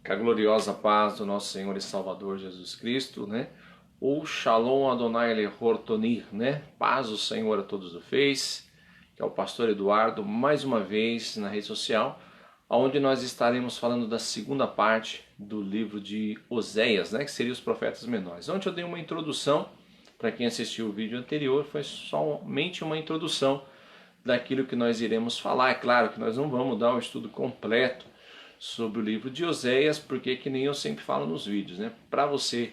Que a gloriosa paz do nosso Senhor e Salvador Jesus Cristo, né? O Shalom Adonai Lehor Tonir, né? Paz do Senhor a todos do Face, que é o pastor Eduardo, mais uma vez na rede social, onde nós estaremos falando da segunda parte do livro de Oséias, né? Que seria os profetas menores. Ontem eu dei uma introdução, para quem assistiu o vídeo anterior, foi somente uma introdução daquilo que nós iremos falar. É claro que nós não vamos dar o estudo completo sobre o livro de Oséias, porque que nem eu sempre falo nos vídeos, né? Para você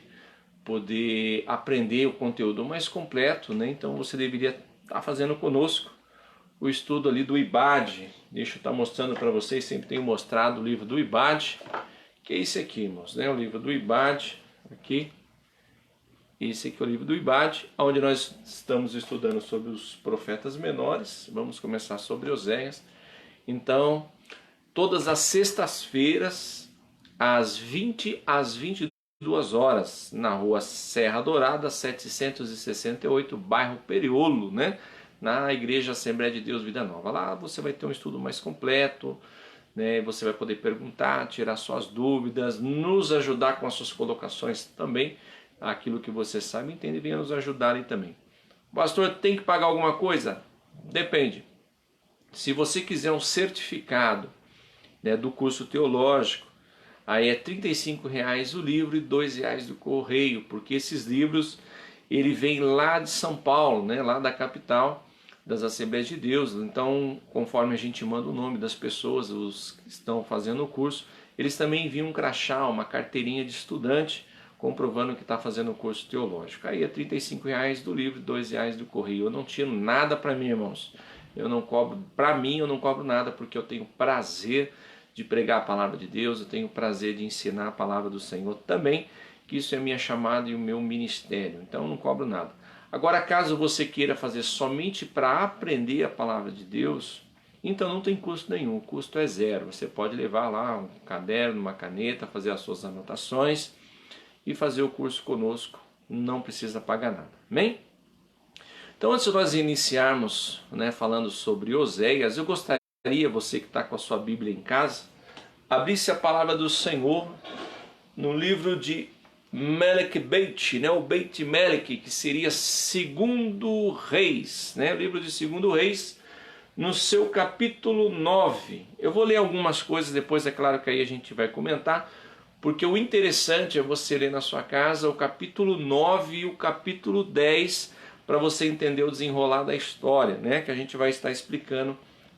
poder aprender o conteúdo mais completo, né? Então você deveria estar fazendo conosco o estudo ali do IBAD. Deixa eu estar mostrando para vocês, sempre tenho mostrado o livro do IBAD, que é esse aqui, irmãos, né? O livro do IBAD, aqui. Esse aqui é o livro do IBAD, onde nós estamos estudando sobre os profetas menores. Vamos começar sobre Oséias. Então, todas as sextas-feiras, às 20 às 22 horas, na rua Serra Dourada, 768, bairro Periolo, né? Na Igreja Assembleia de Deus Vida Nova. Lá você vai ter um estudo mais completo, né? Você vai poder perguntar, tirar suas dúvidas, nos ajudar com as suas colocações também. Aquilo que você sabe, entende, venha nos ajudar aí também. Pastor, tem que pagar alguma coisa? Depende. Se você quiser um certificado, né, do curso teológico, aí é R$ 35,00 o livro e R$ 2,00 do correio, porque esses livros ele vem lá de São Paulo, né, lá da capital das Assembleias de Deus. Então, conforme a gente manda o nome das pessoas, os que estão fazendo o curso, eles também enviam um crachá, uma carteirinha de estudante, comprovando que está fazendo o curso teológico. Aí é R$ 35,00 do livro, R$ 2,00 do correio. Eu não tiro nada para mim, irmãos. Eu não cobro, para mim eu não cobro nada, porque eu tenho prazer de pregar a palavra de Deus, eu tenho prazer de ensinar a palavra do Senhor também, que isso é a minha chamada e o meu ministério. Então eu não cobro nada. Agora, caso você queira fazer somente para aprender a palavra de Deus, então não tem custo nenhum, o custo é zero. Você pode levar lá um caderno, uma caneta, fazer as suas anotações e fazer o curso conosco, não precisa pagar nada. Amém? Então, antes de nós iniciarmos, né, falando sobre Oséias, eu gostaria, você que está com a sua Bíblia em casa, abrisse a palavra do Senhor no livro de Melech Beit, né, o Beit Melech, que seria Segundo Reis, né, o livro de Segundo Reis, no seu capítulo 9. Eu vou ler algumas coisas, depois é claro que aí a gente vai comentar, porque o interessante é você ler na sua casa o capítulo 9 e o capítulo 10, para você entender o desenrolar da história, né, que a gente vai estar explicando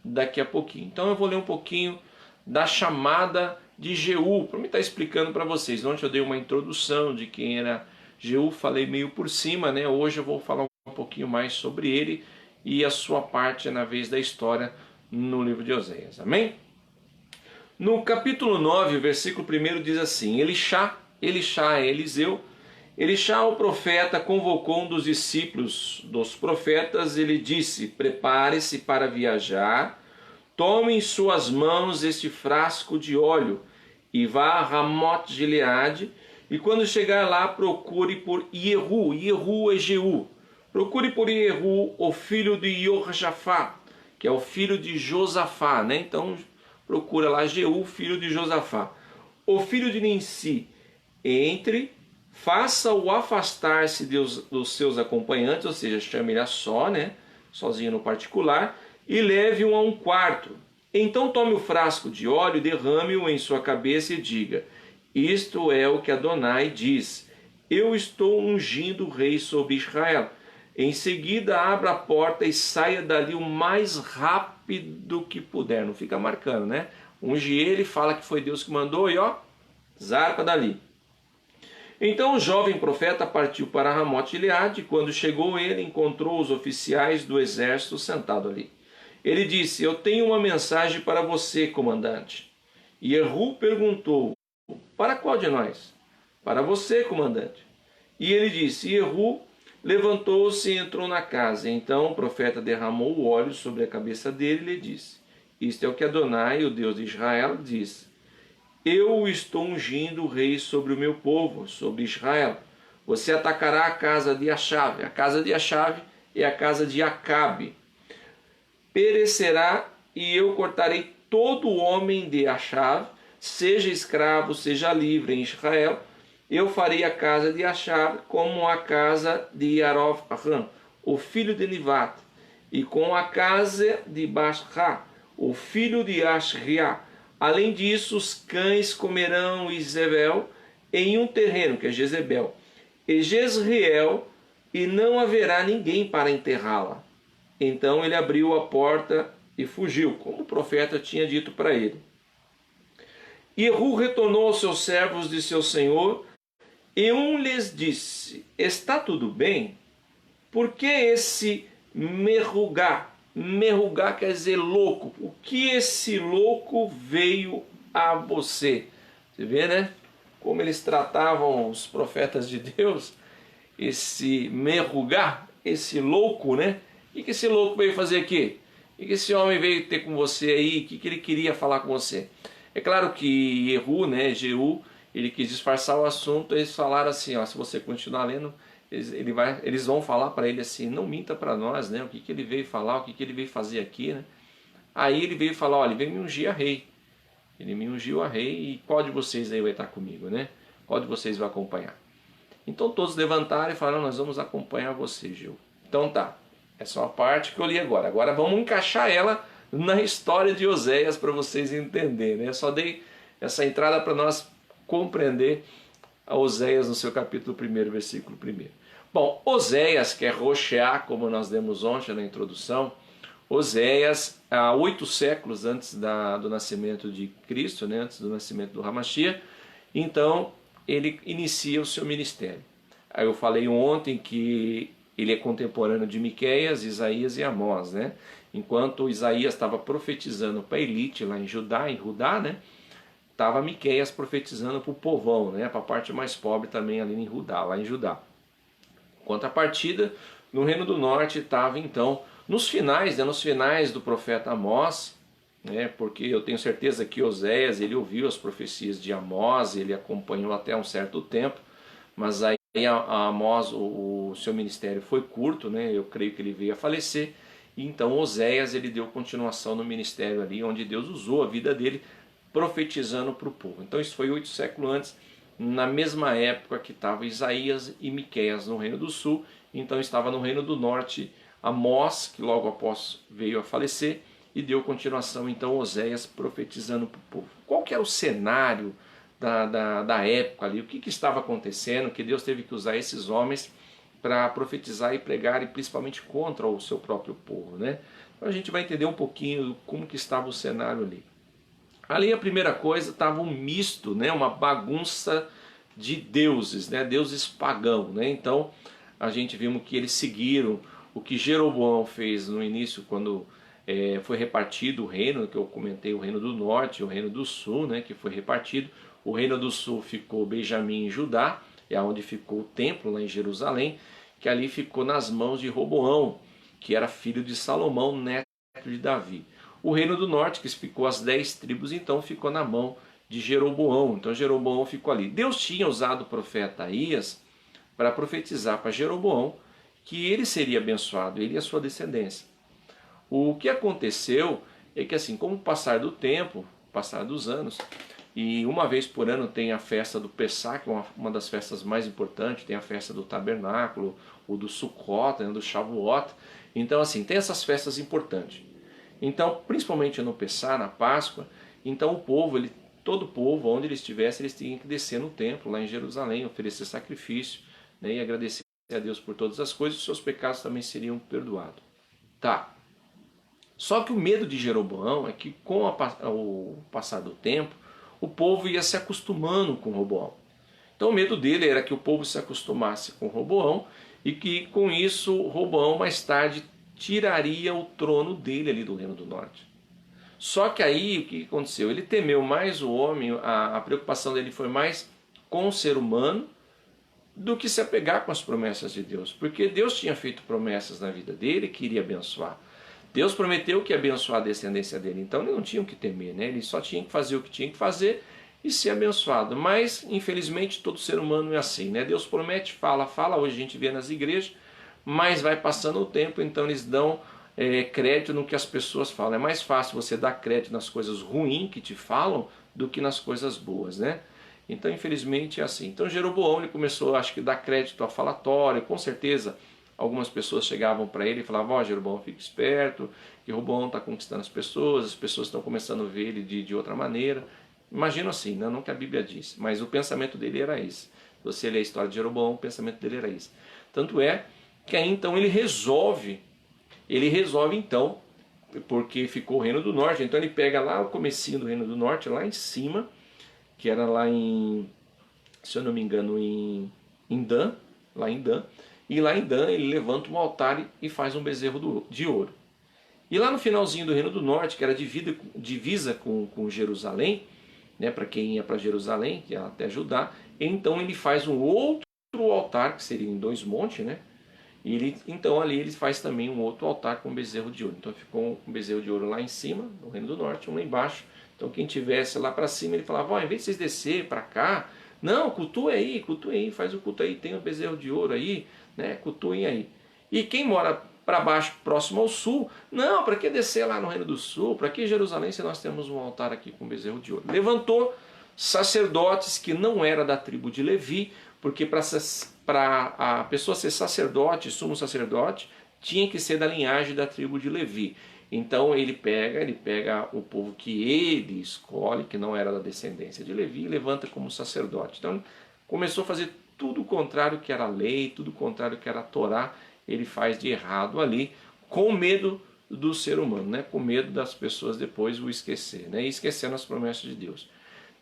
daqui a pouquinho. Então eu vou ler um pouquinho da chamada de Jeú, para mim estar explicando para vocês. Ontem eu dei uma introdução de quem era Jeú, falei meio por cima, né? Hoje eu vou falar um pouquinho mais sobre ele e a sua parte na vez da história no livro de Oséias. Amém? No capítulo 9, versículo 1 diz assim: Elixá é Eliseu. Elixá, o profeta, convocou um dos discípulos dos profetas. Ele disse: prepare-se para viajar, tome em suas mãos este frasco de óleo e vá a Ramote Gileade, e quando chegar lá procure por Iehu. Iehu é Jeú. Procure por Iehu, o filho de Iorjafá, que é o filho de Josafá, né? Então procura lá Jeú, filho de Josafá. O filho de Ninsi, entre, faça-o afastar-se dos seus acompanhantes, ou seja, chame ele a só, né? Sozinho no particular, e leve-o a um quarto. Então tome o frasco de óleo, derrame-o em sua cabeça e diga: isto é o que Adonai diz: eu estou ungindo o rei sobre Israel. Em seguida abra a porta e saia dali o mais rápido que puder. Não fica marcando, né? Unge ele, fala que foi Deus que mandou e ó, zarpa dali. Então o jovem profeta partiu para Ramote Gileade. Quando chegou ele, encontrou os oficiais do exército sentados ali. Ele disse: eu tenho uma mensagem para você, comandante. E Iehu perguntou: para qual de nós? Para você, comandante. E ele disse: Iehu levantou-se e entrou na casa. Então o profeta derramou o óleo sobre a cabeça dele e lhe disse: isto é o que Adonai, o Deus de Israel, diz: eu estou ungindo o rei sobre o meu povo, sobre Israel. Você atacará a casa de Achave. A casa de Achave é a casa de Acabe. Perecerá, e eu cortarei todo homem de Achave, seja escravo, seja livre em Israel, eu farei a casa de Achar como a casa de Yarovam, o filho de Nivat, e com a casa de Basra, o filho de Ashriá. Além disso, os cães comerão Izebel em um terreno, que é Jezebel, e Jezreel, e não haverá ninguém para enterrá-la. Então ele abriu a porta e fugiu, como o profeta tinha dito para ele. Jeú retornou aos seus servos de seu senhor, e um lhes disse: está tudo bem? Por que esse merrugá? Merrugá quer dizer louco. O que esse louco veio a você? Você vê, né? Como eles tratavam os profetas de Deus. Esse merrugá, esse louco, né? O que esse louco veio fazer aqui? O que esse homem veio ter com você aí? O que ele queria falar com você? É claro que Jeú, ele quis disfarçar o assunto. Eles falaram assim, ó, se você continuar lendo, eles vão falar para ele assim, não minta para nós, né? O que ele veio falar, o que ele veio fazer aqui, né? Aí ele veio falar, olha, ele veio me ungir a rei. Ele me ungiu a rei, e qual de vocês aí vai estar comigo, né? Qual de vocês vai acompanhar? Então todos levantaram e falaram, nós vamos acompanhar você, Jeú. Então tá, essa é uma parte que eu li agora. Agora vamos encaixar ela na história de Oséias para vocês entenderem, né? Eu só dei essa entrada para nós compreender a Oséias no seu capítulo 1, versículo 1. Bom, Oséias, que é Roxeá, como nós demos ontem na introdução, Oséias, há 8 séculos antes do nascimento de Cristo, né, antes do nascimento do Hamashia, então ele inicia o seu ministério. Aí eu falei ontem que ele é contemporâneo de Miqueias, Isaías e Amós, né? Enquanto Isaías estava profetizando para a elite lá em Judá, né? Estava Miqueias profetizando para o povão, né? Para a parte mais pobre também ali em Judá, lá em Judá. Contrapartida, no Reino do Norte estava então nos finais do profeta Amós, né? Porque eu tenho certeza que Oséias ele ouviu as profecias de Amós, ele acompanhou até um certo tempo, mas aí a Amós, o seu ministério foi curto, né? Eu creio que ele veio a falecer, e então Oséias ele deu continuação no ministério ali, onde Deus usou a vida dele profetizando para o povo. Então isso foi 8 séculos antes, na mesma época que estava Isaías e Miqueias no Reino do Sul, então estava no Reino do Norte Amós, que logo após veio a falecer, e deu continuação então Oséias profetizando para o povo. Qual que era o cenário da época ali? O que estava acontecendo que Deus teve que usar esses homens para profetizar e pregar, e principalmente contra o seu próprio povo, né? Então a gente vai entender um pouquinho como que estava o cenário ali. Ali a primeira coisa estava um misto, né? Uma bagunça de deuses, né? Deuses pagãos, né? Então a gente vimos que eles seguiram o que Jeroboão fez no início, quando foi repartido o reino, que eu comentei, o reino do norte e o reino do sul, né? Que foi repartido. O reino do sul ficou Benjamim e Judá, é onde ficou o templo lá em Jerusalém, que ali ficou nas mãos de Roboão, que era filho de Salomão, neto de Davi. O reino do norte, que ficou as 10 tribos, então ficou na mão de Jeroboão. Então Jeroboão ficou ali. Deus tinha usado o profeta Aías para profetizar para Jeroboão que ele seria abençoado, ele e a sua descendência. O que aconteceu é que, assim, com o passar do tempo, passar dos anos, e uma vez por ano tem a festa do Pessah, que é uma das festas mais importantes, tem a festa do Tabernáculo, o do Sukkot, do Shavuot. Então, assim, tem essas festas importantes. Então, principalmente no Pessah, na Páscoa, então o povo, todo o povo, onde ele estivesse, eles tinham que descer no templo, lá em Jerusalém, oferecer sacrifício, né, e agradecer a Deus por todas as coisas, os seus pecados também seriam perdoados. Tá. Só que o medo de Jeroboão é que com o passar do tempo, o povo ia se acostumando com Roboão. Então o medo dele era que o povo se acostumasse com Roboão e que com isso Roboão mais tarde tiraria o trono dele ali do Reino do Norte. Só que aí o que aconteceu? Ele temeu mais o homem, a preocupação dele foi mais com o ser humano do que se apegar com as promessas de Deus. Porque Deus tinha feito promessas na vida dele e queria abençoar. Deus prometeu que ia abençoar a descendência dele, então ele não tinha o que temer, né? Ele só tinha que fazer o que tinha que fazer e ser abençoado. Mas, infelizmente, todo ser humano é assim, né? Deus promete, fala, hoje a gente vê nas igrejas, mas vai passando o tempo, então eles dão crédito no que as pessoas falam. É mais fácil você dar crédito nas coisas ruins que te falam do que nas coisas boas, né? Então, infelizmente, é assim. Então, Jeroboão ele começou, acho que, a dar crédito ao falatório. Com certeza, algumas pessoas chegavam para ele e falavam: ó, Jeroboão, fica esperto, que Jeroboão está conquistando as pessoas estão começando a ver ele de outra maneira. Imagino assim, né? Não que a Bíblia diz, mas o pensamento dele era esse. Se você ler a história de Jeroboão, o pensamento dele era esse. Tanto é que aí, então, ele resolve então, porque ficou o Reino do Norte, então ele pega lá o comecinho do Reino do Norte, lá em cima, que era lá em, se eu não me engano, em Dan, lá em Dan, e lá em Dan ele levanta um altar e faz um bezerro de ouro. E lá no finalzinho do Reino do Norte, que era divisa com Jerusalém, né, para quem ia para Jerusalém, que ia até Judá, então ele faz um outro altar, que seria em 2 montes, né? E então ali ele faz também um outro altar com bezerro de ouro. Então ficou um bezerro de ouro lá em cima, no Reino do Norte, um lá embaixo. Então quem tivesse lá para cima, ele falava: ó, em vez de vocês descer para cá, não, cultua aí, faz o culto aí, tem o bezerro de ouro aí, né? Cultuem aí. E quem mora para baixo, próximo ao sul, não, para que descer lá no Reino do Sul? Para que Jerusalém se nós temos um altar aqui com bezerro de ouro? Levantou sacerdotes que não era da tribo de Levi, porque para a pessoa ser sacerdote, sumo sacerdote, tinha que ser da linhagem da tribo de Levi. Então ele pega o povo que ele escolhe, que não era da descendência de Levi, e levanta como sacerdote. Então começou a fazer tudo o contrário que era a lei, tudo o contrário que era a Torá, ele faz de errado ali, com medo do ser humano, né? Com medo das pessoas depois o esquecer, né? E esquecendo as promessas de Deus.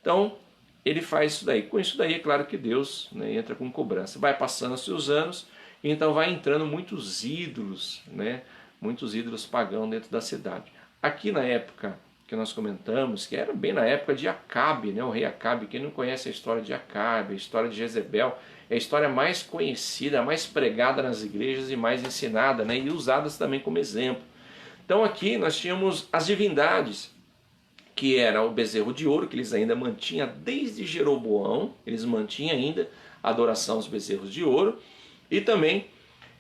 Então ele faz isso daí. Com isso daí é claro que Deus, né, entra com cobrança. Vai passando-se os anos, e então vai entrando muitos ídolos, né? Muitos ídolos pagãos dentro da cidade. Aqui na época que nós comentamos, que era bem na época de Acabe, né? O rei Acabe. Quem não conhece a história de Acabe, a história de Jezebel, é a história mais conhecida, mais pregada nas igrejas e mais ensinada, né? E usada também como exemplo. Então aqui nós tínhamos as divindades, que era o bezerro de ouro, que eles ainda mantinham desde Jeroboão, eles mantinham ainda a adoração aos bezerros de ouro, e também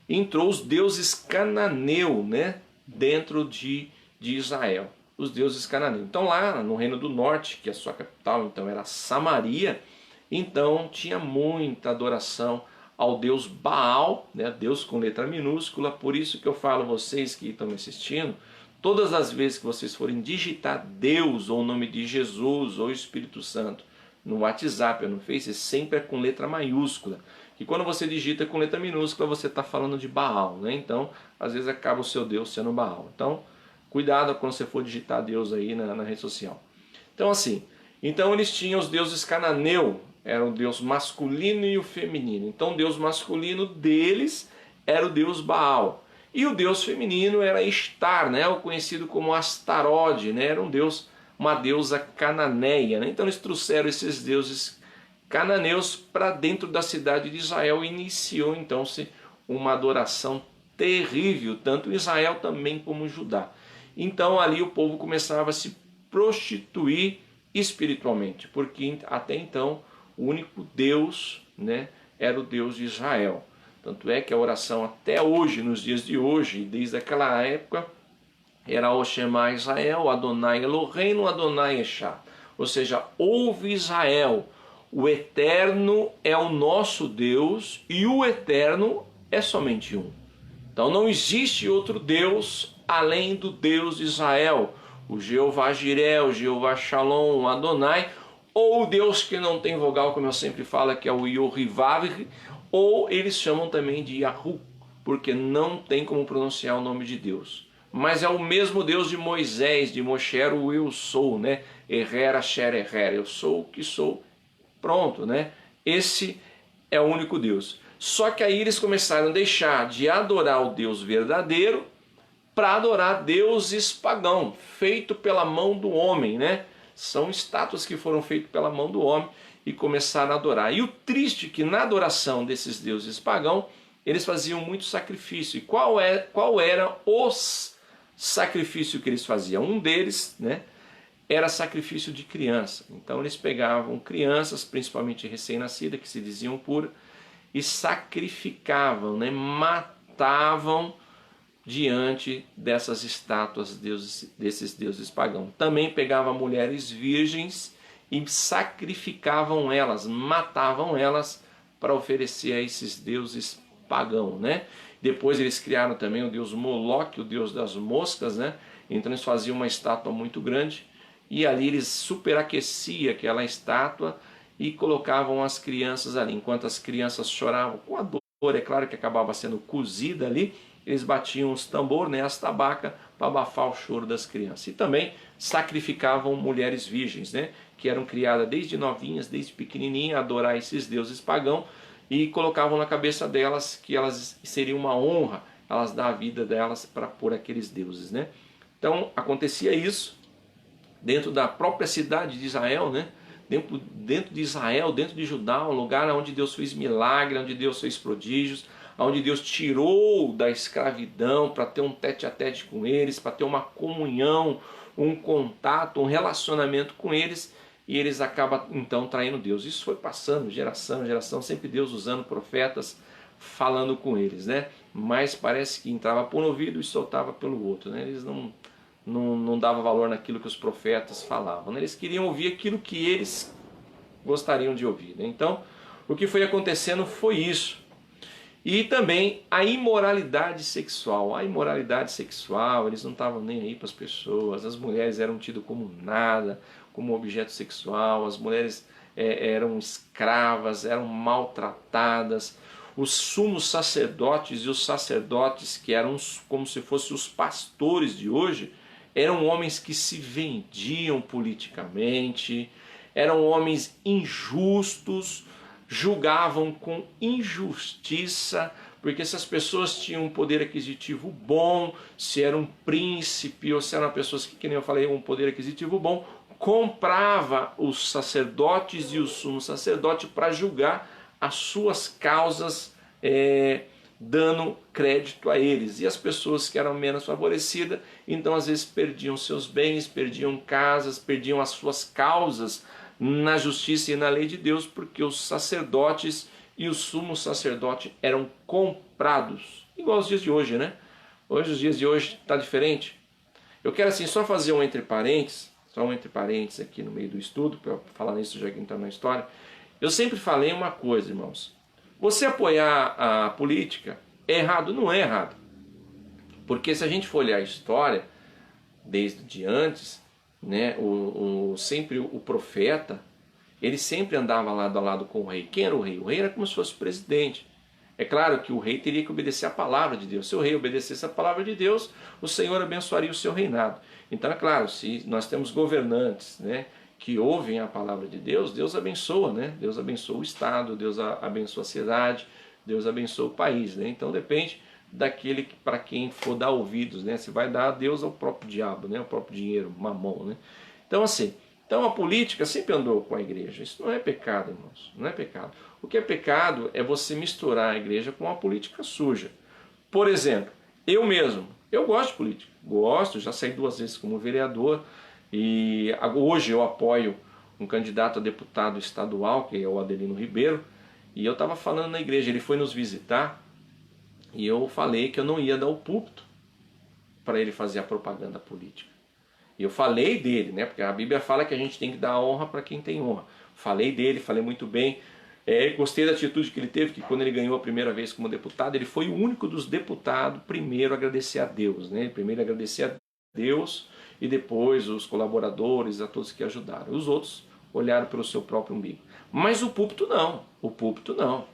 entrou os deuses cananeu, né, dentro de Israel, os deuses cananeus. Então lá no Reino do Norte, que a sua capital então era Samaria, então tinha muita adoração ao deus Baal, né, Deus com letra minúscula. Por isso que eu falo a vocês que estão me assistindo, todas as vezes que vocês forem digitar Deus ou o nome de Jesus ou Espírito Santo no WhatsApp ou no Face, sempre é com letra maiúscula. Que quando você digita com letra minúscula, você está falando de Baal, né? Então, às vezes acaba o seu Deus sendo Baal. Então, cuidado quando você for digitar Deus aí na rede social. Então, assim, então eles tinham os deuses cananeu, era o deus masculino e o feminino. Então, o deus masculino deles era o deus Baal. E o deus feminino era Estar, né? O conhecido como Astarode, né? Era um deus, uma deusa cananeia, né? Então eles trouxeram esses deuses cananeus para dentro da cidade de Israel e iniciou então-se uma adoração terrível, tanto Israel também como Judá. Então ali o povo começava a se prostituir espiritualmente, porque até então o único Deus, né, era o Deus de Israel. Tanto é que a oração até hoje, nos dias de hoje, desde aquela época, era o Shema Israel, Adonai Eloheinu, Adonai Echad. Ou seja, ouve Israel, o Eterno é o nosso Deus e o Eterno é somente um. Então não existe outro Deus além do Deus de Israel. O Jeová Jireh, o Jeová Shalom, o Adonai, ou o Deus que não tem vogal, como eu sempre falo, que é o Yohivav, ou eles chamam também de Yahu, porque não tem como pronunciar o nome de Deus. Mas é o mesmo Deus de Moisés, de Moshe, o eu sou, né? Eher Asher Eher, eu sou o que sou. Pronto, né? Esse é o único Deus. Só que aí eles começaram a deixar de adorar o Deus verdadeiro para adorar deuses pagãos, feito pela mão do homem, né? São estátuas que foram feitas pela mão do homem e começaram a adorar. E o triste é que na adoração desses deuses pagãos, eles faziam muito sacrifício. E qual era o sacrifício que eles faziam? Um deles, né, era sacrifício de criança. Então eles pegavam crianças, principalmente recém-nascidas, que se diziam puras, e sacrificavam, né, matavam diante dessas estátuas desses deuses pagãos. Também pegava mulheres virgens e sacrificavam elas, matavam elas para oferecer a esses deuses pagãos, né? Depois eles criaram também o deus Moloque, o deus das moscas, né? Então eles faziam uma estátua muito grande e ali eles superaqueciam aquela estátua e colocavam as crianças ali. Enquanto as crianças choravam com a dor, é claro que acabava sendo cozida ali, eles batiam os tambores, né, as tabacas, para abafar o choro das crianças. E também sacrificavam mulheres virgens, né, que eram criadas desde novinhas, desde pequenininha, a adorar esses deuses pagãos, e colocavam na cabeça delas que elas seriam uma honra, elas dar a vida delas para pôr aqueles deuses, né. Então acontecia isso dentro da própria cidade de Israel, né? Dentro de Israel, dentro de Judá, um lugar onde Deus fez milagre, onde Deus fez prodígios, onde Deus tirou da escravidão para ter um tete-a-tete com eles, para ter uma comunhão, um contato, um relacionamento com eles, e eles acabam então traindo Deus. Isso foi passando geração em geração, sempre Deus usando profetas, falando com eles, né? Mas parece que entrava por um ouvido e soltava pelo outro, né? Eles não davam valor naquilo que os profetas falavam, né? Eles queriam ouvir aquilo que eles gostariam de ouvir, né? Então, o que foi acontecendo foi isso. E também a imoralidade sexual. A imoralidade sexual, eles não estavam nem aí para as pessoas. As mulheres eram tidas como nada, como objeto sexual. As mulheres eram escravas, eram maltratadas. Os sumos sacerdotes e os sacerdotes, que eram como se fossem os pastores de hoje, eram homens que se vendiam politicamente, eram homens injustos, julgavam com injustiça, porque essas pessoas tinham um poder aquisitivo bom, se era um príncipe ou se eram pessoas que nem eu falei, um poder aquisitivo bom, comprava os sacerdotes e o sumo sacerdote para julgar as suas causas, dando crédito a eles. E as pessoas que eram menos favorecidas, então às vezes perdiam seus bens, perdiam casas, perdiam as suas causas na justiça e na lei de Deus, porque os sacerdotes e o sumo sacerdote eram comprados. Igual os dias de hoje, né? Hoje, os dias de hoje está diferente. Eu quero assim só fazer um entre parênteses, aqui no meio do estudo, para falar nisso já que entra na história. Eu sempre falei uma coisa, irmãos. Você apoiar a política é errado? Não é errado. Porque se a gente for olhar a história, desde antes, né, sempre o profeta, ele sempre andava lado a lado com o rei. Quem era o rei? O rei era como se fosse o presidente. É claro que o rei teria que obedecer a palavra de Deus. Se o rei obedecesse a palavra de Deus, o Senhor abençoaria o seu reinado. Então é claro, se nós temos governantes, né, que ouvem a palavra de Deus, Deus abençoa, né? Deus abençoa o Estado, Deus abençoa a cidade, Deus abençoa o país, né? Então depende daquele para quem for dar ouvidos, né? Se vai dar a Deus ou ao próprio diabo, né? O próprio dinheiro, mamão, né? Então assim, a política sempre andou com a igreja. Isso não é pecado, irmãos, não é pecado. O que é pecado é você misturar a igreja com a política suja. Por exemplo, eu mesmo, eu gosto de política, gosto, já saí 2 vezes como vereador, e hoje eu apoio um candidato a deputado estadual, que é o Adelino Ribeiro, e eu estava falando na igreja, ele foi nos visitar, e eu falei que eu não ia dar o púlpito para ele fazer a propaganda política. E eu falei dele, né? Porque a Bíblia fala que a gente tem que dar honra para quem tem honra. Falei dele, falei muito bem. Gostei da atitude que ele teve, que quando ele ganhou a primeira vez como deputado, ele foi o único dos deputados primeiro a agradecer a Deus, né? Primeiro agradecer a Deus e depois os colaboradores, a todos que ajudaram. Os outros olharam pelo seu próprio umbigo. Mas o púlpito não. O púlpito não.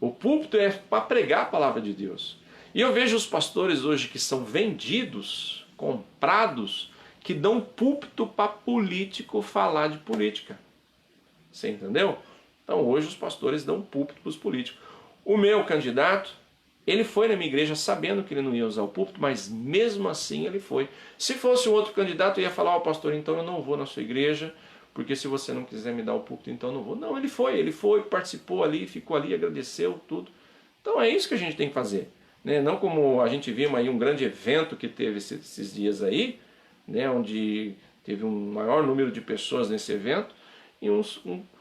O púlpito é para pregar a palavra de Deus. E eu vejo os pastores hoje que são vendidos, comprados, que dão púlpito para político falar de política. Você entendeu? Então hoje os pastores dão púlpito para os políticos. O meu candidato, ele foi na minha igreja sabendo que ele não ia usar o púlpito, mas mesmo assim ele foi. Se fosse um outro candidato, eu ia falar, pastor, então eu não vou na sua igreja, porque se você não quiser me dar o púlpito, então eu não vou. Não, ele foi, participou ali, ficou ali, agradeceu, tudo. Então é isso que a gente tem que fazer. Né? Não como a gente viu aí um grande evento que teve esses dias aí, né, onde teve um maior número de pessoas nesse evento, e um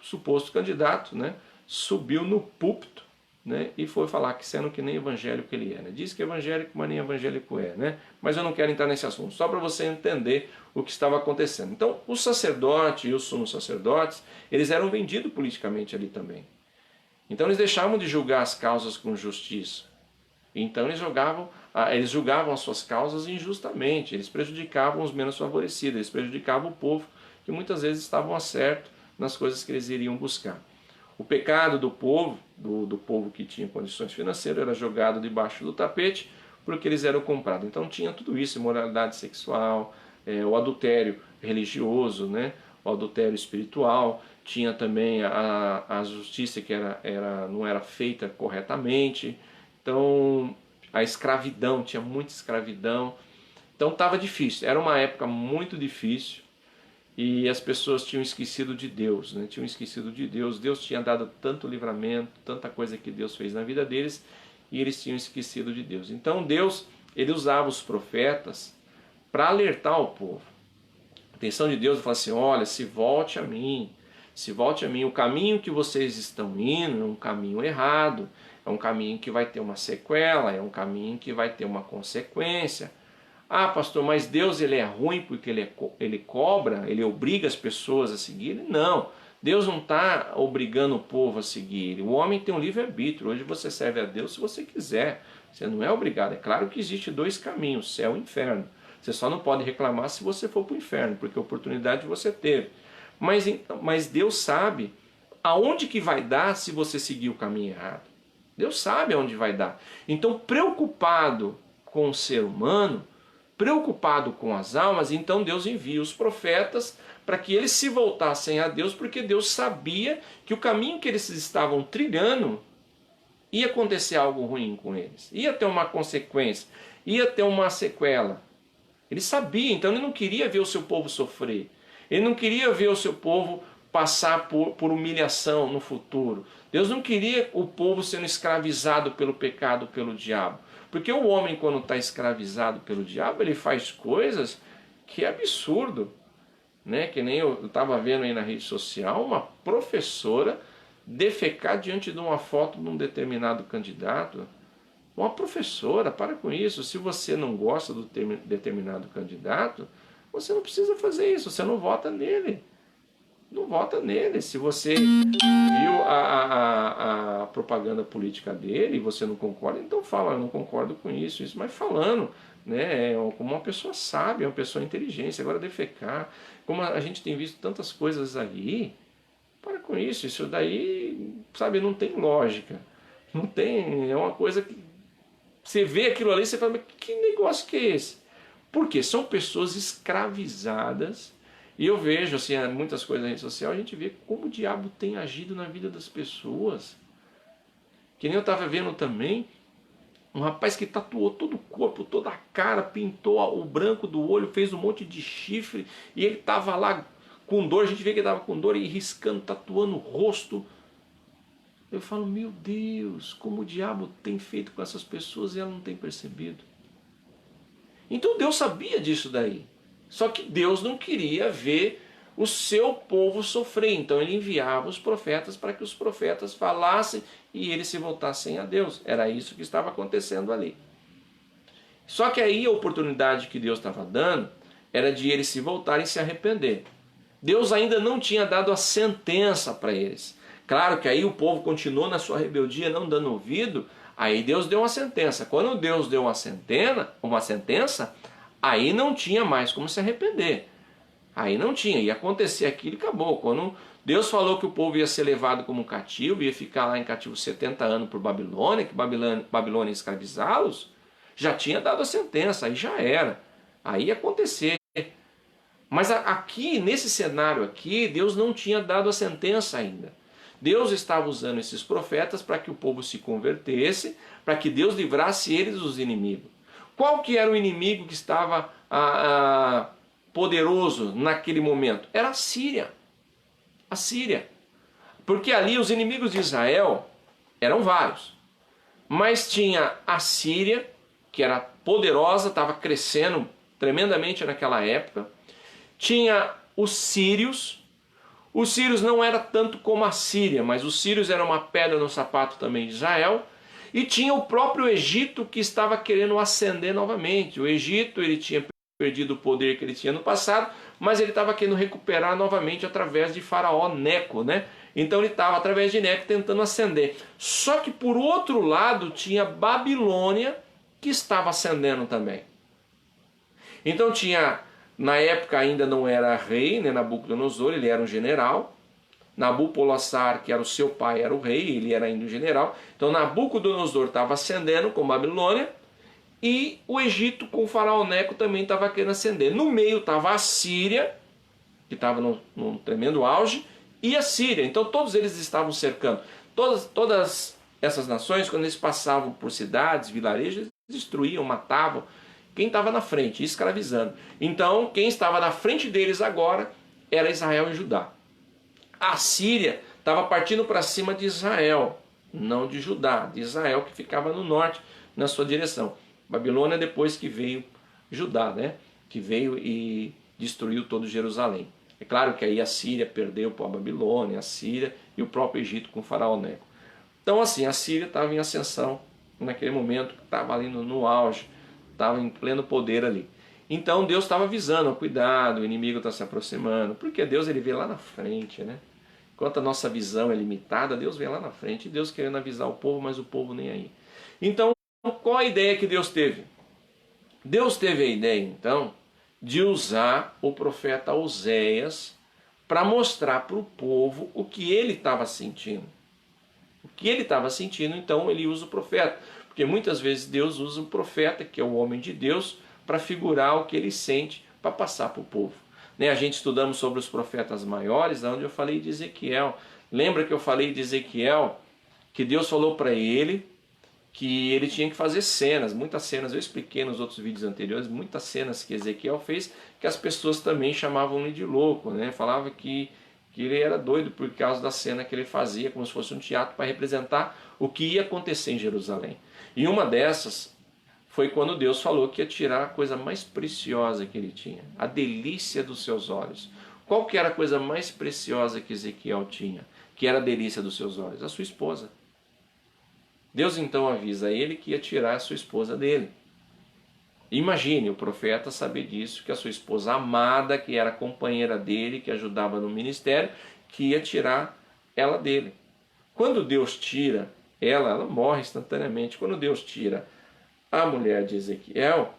suposto candidato, né, subiu no púlpito né, e foi falar que sendo que nem evangélico ele é. Né? Diz que é evangélico, mas nem evangélico é. Né? Mas eu não quero entrar nesse assunto, só para você entender o que estava acontecendo. Então, o sacerdote e os sumos sacerdotes, eles eram vendidos politicamente ali também. Então, eles deixavam de julgar as causas com justiça. Então, eles julgavam as suas causas injustamente, eles prejudicavam os menos favorecidos, eles prejudicavam o povo, que muitas vezes estavam a certo nas coisas que eles iriam buscar. O pecado do povo, do povo que tinha condições financeiras, era jogado debaixo do tapete, porque eles eram comprados. Então tinha tudo isso, imoralidade sexual, o adultério religioso, né? O adultério espiritual, tinha também a justiça que não era feita corretamente, então a escravidão, tinha muita escravidão, então estava difícil, era uma época muito difícil, e as pessoas tinham esquecido de Deus, né? Tinham esquecido de Deus. Deus tinha dado tanto livramento, tanta coisa que Deus fez na vida deles, e eles tinham esquecido de Deus. Então Deus, ele usava os profetas para alertar o povo. A intenção de Deus é falar assim: olha, se volte a mim, o caminho que vocês estão indo é um caminho errado, é um caminho que vai ter uma sequela, é um caminho que vai ter uma consequência. Ah, pastor, mas Deus ele é ruim porque ele cobra, ele obriga as pessoas a seguirem? Não, Deus não está obrigando o povo a seguir. O homem tem um livre-arbítrio. Hoje você serve a Deus se você quiser. Você não é obrigado. É claro que existe dois caminhos, céu e inferno. Você só não pode reclamar se você for para o inferno, porque a oportunidade você teve. Mas Deus sabe aonde que vai dar se você seguir o caminho errado. Deus sabe aonde vai dar. Então, preocupado com o ser humano, preocupado com as almas, então Deus envia os profetas para que eles se voltassem a Deus, porque Deus sabia que o caminho que eles estavam trilhando ia acontecer algo ruim com eles, ia ter uma consequência, ia ter uma sequela. Ele sabia, então ele não queria ver o seu povo sofrer, ele não queria ver o seu povo passar por humilhação no futuro. Deus não queria o povo sendo escravizado pelo pecado, pelo diabo. Porque o homem, quando está escravizado pelo diabo, ele faz coisas que é absurdo. Né? Que nem eu estava vendo aí na rede social, uma professora defecar diante de uma foto de um determinado candidato. Uma professora, para com isso. Se você não gosta do determinado candidato, você não precisa fazer isso, você não vota nele. Não vota nele. Se você viu a propaganda política dele e você não concorda, então fala: eu não concordo com isso, mas falando, né, como uma pessoa sábia, uma pessoa inteligente. Agora defecar, como a gente tem visto tantas coisas ali, para com isso daí, sabe, não tem lógica, não tem, é uma coisa que você vê aquilo ali e você fala: mas que negócio que é esse? Porque são pessoas escravizadas. E eu vejo assim, muitas coisas na rede social, a gente vê como o diabo tem agido na vida das pessoas. Que nem eu estava vendo também, um rapaz que tatuou todo o corpo, toda a cara, pintou o branco do olho, fez um monte de chifre, e ele estava lá com dor, a gente vê que ele estava com dor e riscando, tatuando o rosto. Eu falo: meu Deus, como o diabo tem feito com essas pessoas e ela não tem percebido. Então Deus sabia disso daí. Só que Deus não queria ver o seu povo sofrer. Então ele enviava os profetas para que os profetas falassem e eles se voltassem a Deus. Era isso que estava acontecendo ali. Só que aí a oportunidade que Deus estava dando era de eles se voltarem e se arrepender. Deus ainda não tinha dado a sentença para eles. Claro que aí o povo continuou na sua rebeldia, não dando ouvido. Aí Deus deu uma sentença. Quando Deus deu uma sentença, aí não tinha mais como se arrepender. Aí não tinha, ia acontecer aquilo e acabou. Quando Deus falou que o povo ia ser levado como cativo, ia ficar lá em cativo 70 anos por Babilônia, que Babilônia ia escravizá-los, já tinha dado a sentença, aí já era. Aí ia acontecer. Mas aqui, nesse cenário aqui, Deus não tinha dado a sentença ainda. Deus estava usando esses profetas para que o povo se convertesse, para que Deus livrasse eles dos inimigos. Qual que era o inimigo que estava poderoso naquele momento? Era a Síria. A Síria. Porque ali os inimigos de Israel eram vários. Mas tinha a Síria, que era poderosa, estava crescendo tremendamente naquela época. Tinha os sírios. Os sírios não era tanto como a Síria, mas os sírios eram uma pedra no sapato também de Israel. E tinha o próprio Egito que estava querendo ascender novamente. O Egito, ele tinha perdido o poder que ele tinha no passado, mas ele estava querendo recuperar novamente através de Faraó Neco, né? Então ele estava através de Neco tentando ascender. Só que por outro lado tinha Babilônia que estava ascendendo também. Então tinha, na época ainda não era rei, né, Nabucodonosor, ele era um general. Nabopolassar, que era o seu pai, era o rei, ele era ainda um general. Então Nabucodonosor estava ascendendo com Babilônia e o Egito com o faraó Neco também estava querendo ascender. No meio estava a Síria, que estava num tremendo auge, e a Síria. Então todos eles estavam cercando. Todas essas nações, quando eles passavam por cidades, vilarejos, eles destruíam, matavam quem estava na frente, escravizando. Então quem estava na frente deles agora era Israel e Judá. A Síria estava partindo para cima de Israel, não de Judá, de Israel que ficava no norte, na sua direção. Babilônia depois que veio Judá, né? Que veio e destruiu todo Jerusalém. É claro que aí a Síria perdeu para a Babilônia, a Síria e o próprio Egito com o faraó Neco. Então assim, a Síria estava em ascensão naquele momento, estava ali no auge, estava em pleno poder ali. Então Deus estava avisando, cuidado, o inimigo está se aproximando, porque Deus ele vê lá na frente, né? Enquanto a nossa visão é limitada, Deus vê lá na frente, e Deus querendo avisar o povo, mas o povo nem aí. Então, qual a ideia que Deus teve? Deus teve a ideia, então, de usar o profeta Oséias para mostrar para o povo o que ele estava sentindo. O que ele estava sentindo, então ele usa o profeta. Porque muitas vezes Deus usa o profeta, que é o homem de Deus, para figurar o que ele sente para passar para o povo. A gente estudamos sobre os profetas maiores, onde eu falei de Ezequiel. Lembra que eu falei de Ezequiel? Que Deus falou para ele que ele tinha que fazer cenas, muitas cenas. Eu expliquei nos outros vídeos anteriores, muitas cenas que Ezequiel fez, que as pessoas também chamavam ele de louco, né? Falavam que ele era doido por causa da cena que ele fazia, como se fosse um teatro para representar o que ia acontecer em Jerusalém. E uma dessas foi quando Deus falou que ia tirar a coisa mais preciosa que ele tinha, a delícia dos seus olhos. Qual que era a coisa mais preciosa que Ezequiel tinha, que era a delícia dos seus olhos? A sua esposa. Deus então avisa ele que ia tirar a sua esposa dele. Imagine o profeta saber disso, que a sua esposa amada, que era companheira dele, que ajudava no ministério, que ia tirar ela dele. Quando Deus tira ela morre instantaneamente. Quando Deus tira a mulher de Ezequiel,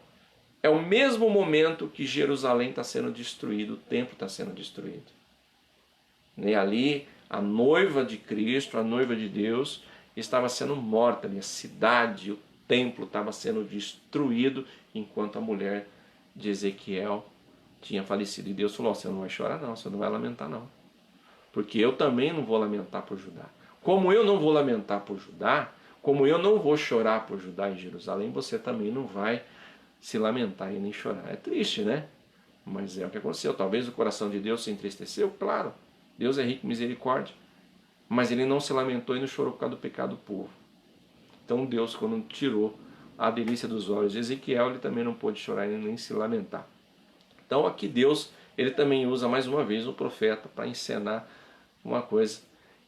é o mesmo momento que Jerusalém está sendo destruído, o templo está sendo destruído. E ali, a noiva de Cristo, a noiva de Deus, estava sendo morta ali. A cidade, o templo estava sendo destruído, enquanto a mulher de Ezequiel tinha falecido. E Deus falou, você não vai chorar não, você não vai lamentar não. Porque eu também não vou lamentar por Judá. Como eu não vou lamentar por Judá, como eu não vou chorar por Judá e Jerusalém, você também não vai se lamentar e nem chorar. É triste, né? Mas é o que aconteceu. Talvez o coração de Deus se entristeceu, claro. Deus é rico em misericórdia. Mas ele não se lamentou e não chorou por causa do pecado do povo. Então Deus, quando tirou a delícia dos olhos de Ezequiel, ele também não pôde chorar e nem se lamentar. Então aqui Deus, ele também usa mais uma vez o profeta para encenar uma coisa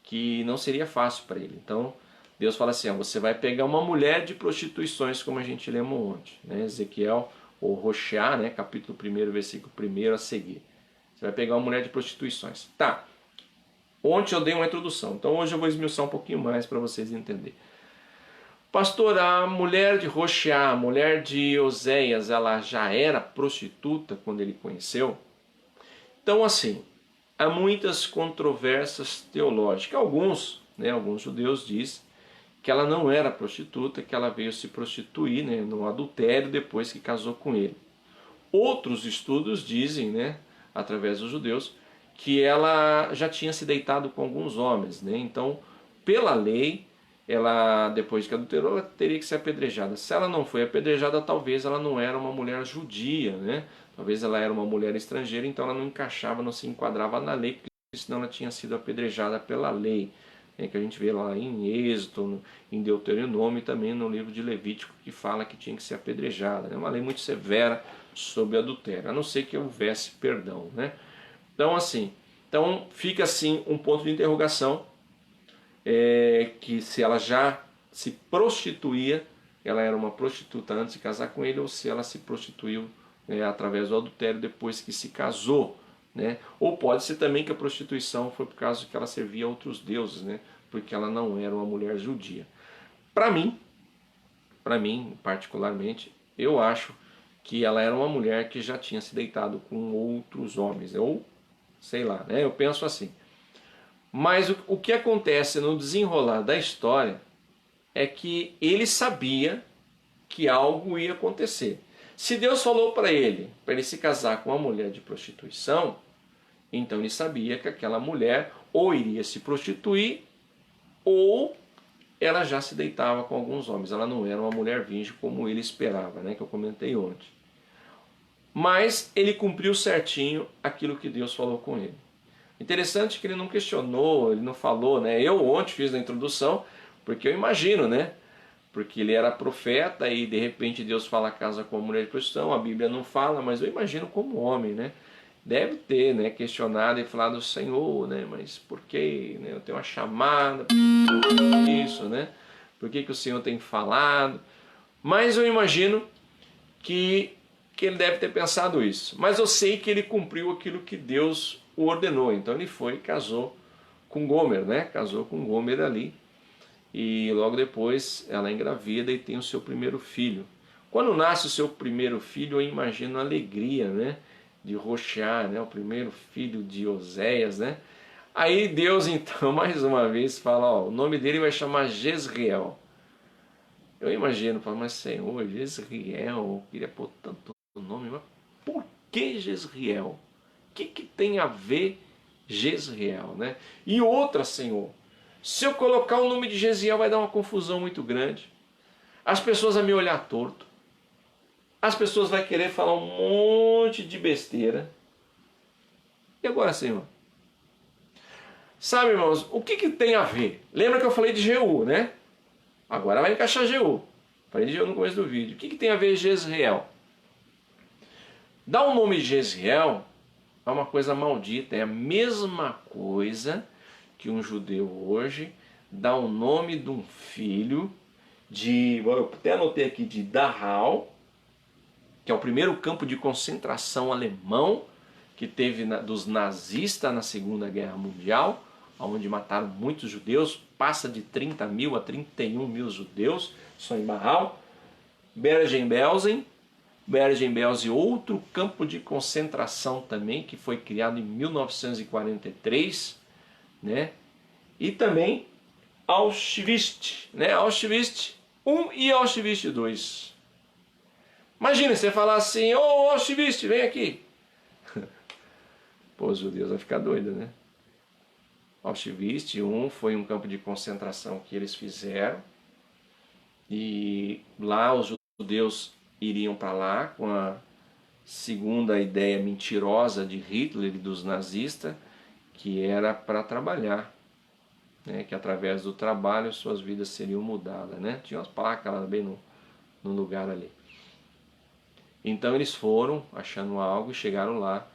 que não seria fácil para ele. Então Deus fala assim, você vai pegar uma mulher de prostituições, como a gente lemos ontem, né? Ezequiel, ou Roxá, né? Capítulo 1, versículo 1 a seguir. Você vai pegar uma mulher de prostituições. Tá, ontem eu dei uma introdução, então hoje eu vou esmiuçar um pouquinho mais para vocês entenderem. Pastor, a mulher de Roxá, a mulher de Oséias, ela já era prostituta quando ele conheceu? Então assim, há muitas controvérsias teológicas. Alguns judeus dizem que ela não era prostituta, que ela veio se prostituir, né, no adultério depois que casou com ele. Outros estudos dizem, né, através dos judeus, que ela já tinha se deitado com alguns homens, né? Então, pela lei, ela, depois que adulterou, ela teria que ser apedrejada. Se ela não foi apedrejada, talvez ela não era uma mulher judia, né? Talvez ela era uma mulher estrangeira, então ela não encaixava, não se enquadrava na lei, porque senão ela tinha sido apedrejada pela lei, né? Que a gente vê lá em Êxodo, em Deuteronômio e também no livro de Levítico, que fala que tinha que ser apedrejada. É uma lei muito severa sobre adultério, a não ser que houvesse perdão, né? Então assim, Então fica assim um ponto de interrogação, que se ela já se prostituía, ela era uma prostituta antes de casar com ele, ou se ela se prostituiu através do adultério depois que se casou, né? Ou pode ser também que a prostituição foi por causa que ela servia a outros deuses, né? Porque ela não era uma mulher judia. Para mim particularmente, eu acho que ela era uma mulher que já tinha se deitado com outros homens, ou sei lá, né? Eu penso assim. Mas o que acontece no desenrolar da história é que ele sabia que algo ia acontecer. Se Deus falou para ele se casar com uma mulher de prostituição, então ele sabia que aquela mulher ou iria se prostituir ou ela já se deitava com alguns homens. Ela não era uma mulher virgem como ele esperava, né, que eu comentei ontem. Mas ele cumpriu certinho aquilo que Deus falou com ele. Interessante que ele não questionou, ele não falou, né? Eu ontem fiz na introdução, porque eu imagino, né? Porque ele era profeta e de repente Deus fala casa com a mulher de prostituição, a Bíblia não fala, mas eu imagino como homem, né? Deve ter, né, questionado e falado, Senhor, né, mas por que, né, eu tenho uma chamada, por isso, né? Por que o Senhor tem falado? Mas eu imagino que ele deve ter pensado isso. Mas eu sei que ele cumpriu aquilo que Deus o ordenou. Então ele foi e casou com Gomer, né? Casou com Gomer ali. E logo depois ela engravida e tem o seu primeiro filho. Quando nasce o seu primeiro filho, eu imagino a alegria, né? De Roxá, né? O primeiro filho de Oséias, né? Aí Deus então mais uma vez fala, ó, o nome dele vai chamar Jezreel. Eu imagino, mas Senhor, Jezreel, eu queria pôr tanto nome, mas por que Jezreel? O que tem a ver Jezreel, né? E outra, Senhor, se eu colocar o nome de Jezreel vai dar uma confusão muito grande. As pessoas vão me olhar torto. As pessoas vão querer falar um monte de besteira. E agora, Senhor? Sabe, irmãos, o que tem a ver? Lembra que eu falei de Jeú, né? Agora vai encaixar Jeú. Falei de Jeú no começo do vídeo. O que tem a ver Jezreel? Dar o nome de Jezreel é uma coisa maldita. É a mesma coisa que um judeu hoje dá o nome de um filho de... Eu até anotei aqui de Dachau, que é o primeiro campo de concentração alemão que teve dos nazistas na Segunda Guerra Mundial, onde mataram muitos judeus, passa de 30 mil a 31 mil judeus, só em Dachau. Bergen-Belsen, outro campo de concentração também, que foi criado em 1943, né? E também Auschwitz, né? Auschwitz I e Auschwitz II. Imagina você falar assim, ô Auschwitz, vem aqui. Pô, os judeus vão ficar doidos, né? Auschwitz I foi um campo de concentração que eles fizeram. E lá os judeus iriam para lá com a segunda ideia mentirosa de Hitler e dos nazistas, que era para trabalhar, né? Que através do trabalho suas vidas seriam mudadas, né? Tinha umas placas lá bem no lugar ali. Então eles foram achando algo e chegaram lá.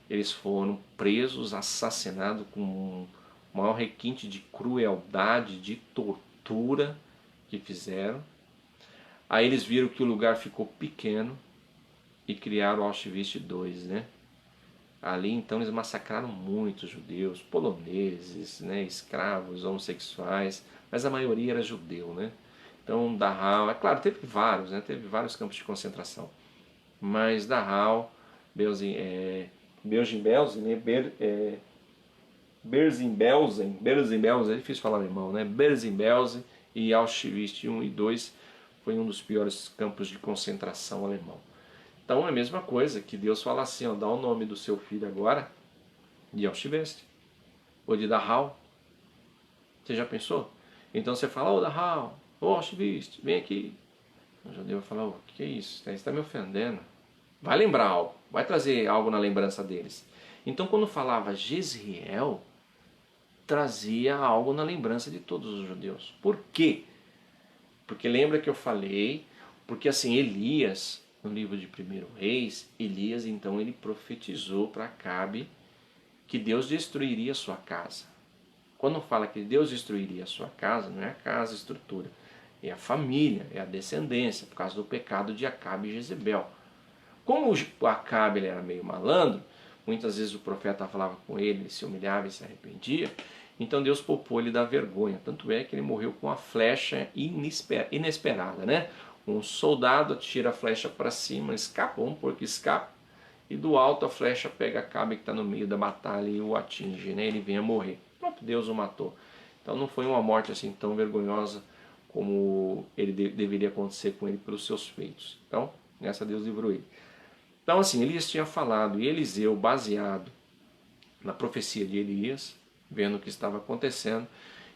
Eles foram presos, assassinados com um maior requinte de crueldade, de tortura que fizeram. Aí eles viram que o lugar ficou pequeno e criaram Auschwitz II, né? Ali então eles massacraram muitos judeus, poloneses, né? Escravos, homossexuais, mas a maioria era judeu, né? Então Dachau, é claro, teve vários, né? Teve vários campos de concentração, mas Dachau, Bergen-Belsen, né? Bergen-Belsen, é difícil falar alemão, né? Bergen-Belsen e Auschwitz I e II foi um dos piores campos de concentração alemão. Então é a mesma coisa que Deus fala assim, ó, dá o nome do seu filho agora de Auschwitz ou de Dachau. Você já pensou? Então você fala, ô Dachau, ô Auschwitz, vem aqui. O judeu vai falar, o que é isso? Você está me ofendendo. Vai lembrar algo, vai trazer algo na lembrança deles. Então quando falava Jezreel, trazia algo na lembrança de todos os judeus. Por quê? Porque lembra que eu falei, porque assim, Elias, no livro de 1 Reis, Elias então ele profetizou para Acabe que Deus destruiria a sua casa. Quando fala que Deus destruiria a sua casa, não é a casa, a estrutura, é a família, é a descendência, por causa do pecado de Acabe e Jezebel. Como o Acabe ele era meio malandro, muitas vezes o profeta falava com ele, ele se humilhava e se arrependia, então Deus poupou ele da vergonha. Tanto é que ele morreu com uma flecha inesperada, né? Um soldado atira a flecha para cima, escapa, um porco escapa, e do alto a flecha pega Acabe que está no meio da batalha e o atinge, né? Ele vem a morrer. O próprio Deus o matou. Então não foi uma morte assim tão vergonhosa como ele deveria acontecer com ele pelos seus feitos. Então, nessa Deus livrou ele. Então assim, Elias tinha falado, e Eliseu, baseado na profecia de Elias, vendo o que estava acontecendo,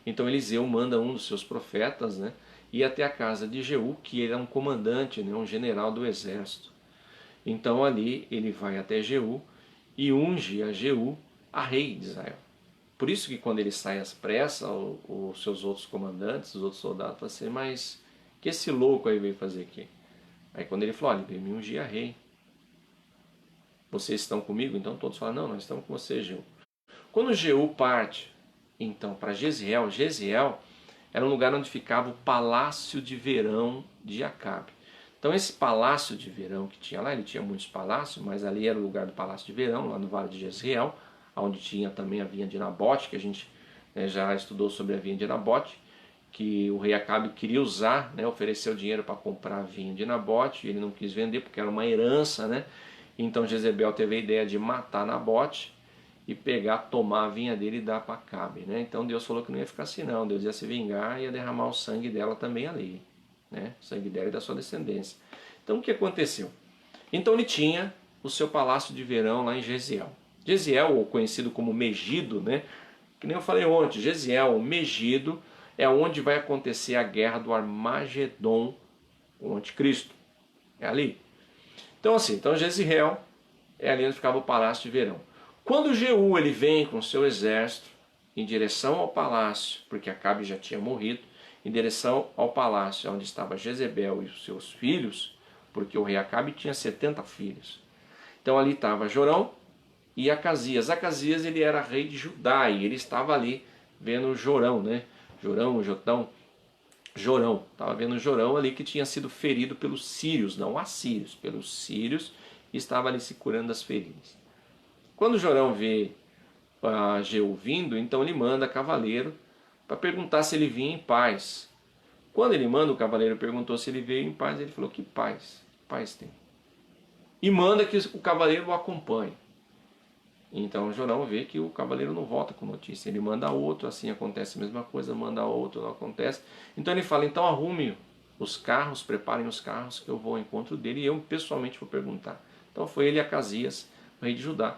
então Eliseu manda um dos seus profetas, né, ir até a casa de Jeú, que ele é um comandante, né, um general do exército. Então ali ele vai até Jeú e unge a Jeú a rei de Israel. Por isso que quando ele sai às pressas, os seus outros comandantes, os outros soldados, falam assim, mas que esse louco aí veio fazer aqui? Aí quando ele falou, olha, ele veio me ungir a rei. Vocês estão comigo? Então todos falam, não, nós estamos com você, Jeú. Quando Jeú parte, então, para Jezreel, Jezreel era um lugar onde ficava o palácio de verão de Acabe. Então esse palácio de verão que tinha lá, ele tinha muitos palácios, mas ali era o lugar do palácio de verão, lá no Vale de Jezreel, onde tinha também a vinha de Nabote, que a gente já estudou sobre a vinha de Nabote, que o rei Acabe queria usar, né, ofereceu dinheiro para comprar a vinha de Nabote, e ele não quis vender porque era uma herança, né? Então Jezebel teve a ideia de matar Nabote e pegar, tomar a vinha dele e dar para Acabe, né? Então Deus falou que não ia ficar assim não, Deus ia se vingar e ia derramar o sangue dela também ali, né? O sangue dela e da sua descendência. Então o que aconteceu? Então ele tinha o seu palácio de verão lá em Jezreel. Jezreel, ou conhecido como Megido, né? Que nem eu falei ontem, Jezreel, Megido, é onde vai acontecer a guerra do Armagedon, o anticristo. É ali. Então assim, então Jezreel é ali onde ficava o palácio de verão. Quando Jeú ele vem com seu exército em direção ao palácio, porque Acabe já tinha morrido, em direção ao palácio onde estava Jezebel e os seus filhos, porque o rei Acabe tinha 70 filhos. Então ali estava Jorão e Acasias. Acasias ele era rei de Judá e ele estava ali vendo Jorão, né? Jorão, estava vendo Jorão ali que tinha sido ferido pelos sírios, não assírios, pelos sírios, e estava ali se curando das feridas. Quando Jorão vê Jeú vindo, então ele manda cavaleiro para perguntar se ele vinha em paz. Quando ele manda, o cavaleiro perguntou se ele veio em paz, ele falou, que paz? Paz tem. E manda que o cavaleiro o acompanhe. Então Jorão vê que o cavaleiro não volta com notícia, ele manda outro, assim acontece a mesma coisa, manda outro, não acontece. Então ele fala, então arrume os carros, preparem os carros que eu vou ao encontro dele e eu pessoalmente vou perguntar. Então foi ele e Acasias, o rei de Judá,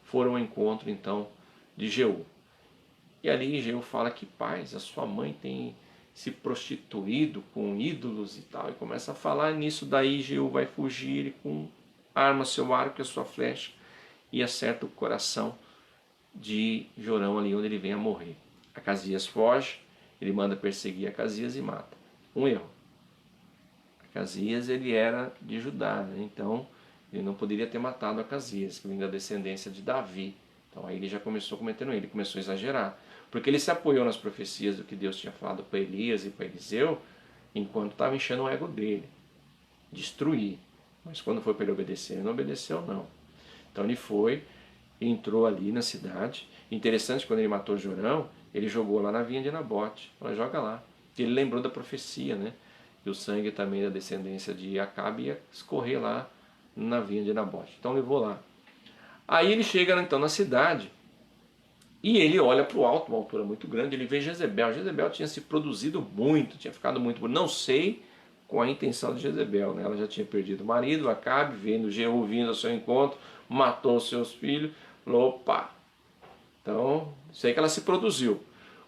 foram ao encontro então de Jeú. E ali Jeú fala que paz, a sua mãe tem se prostituído com ídolos e tal, e começa a falar nisso, daí Jeú vai fugir e arma seu arco e a sua flecha e acerta o coração de Jorão ali onde ele vem a morrer. Acasias foge, ele manda perseguir Acasias e mata. Um erro. Acasias ele era de Judá, né? Então ele não poderia ter matado Acasias, que vem da descendência de Davi. Então aí ele já começou cometendo ele, começou a exagerar. Porque ele se apoiou nas profecias do que Deus tinha falado para Elias e para Eliseu, enquanto estava enchendo o ego dele. Destruir. Mas quando foi para ele obedecer, ele não obedeceu não. Então ele foi, entrou ali na cidade. Interessante, quando ele matou Jorão, ele jogou lá na vinha de Nabote. Ela joga lá. Ele lembrou da profecia, né? E o sangue também da descendência de Acabe ia escorrer lá na vinha de Nabote. Então levou lá. Aí ele chega então na cidade e ele olha para o alto, uma altura muito grande, ele vê Jezebel. Jezebel tinha se produzido muito, tinha ficado muito bonito. Não sei com a intenção de Jezebel, né? Ela já tinha perdido o marido, Acabe, vendo Jeú vindo ao seu encontro, matou os seus filhos, falou, opa. Então, sei que ela se produziu.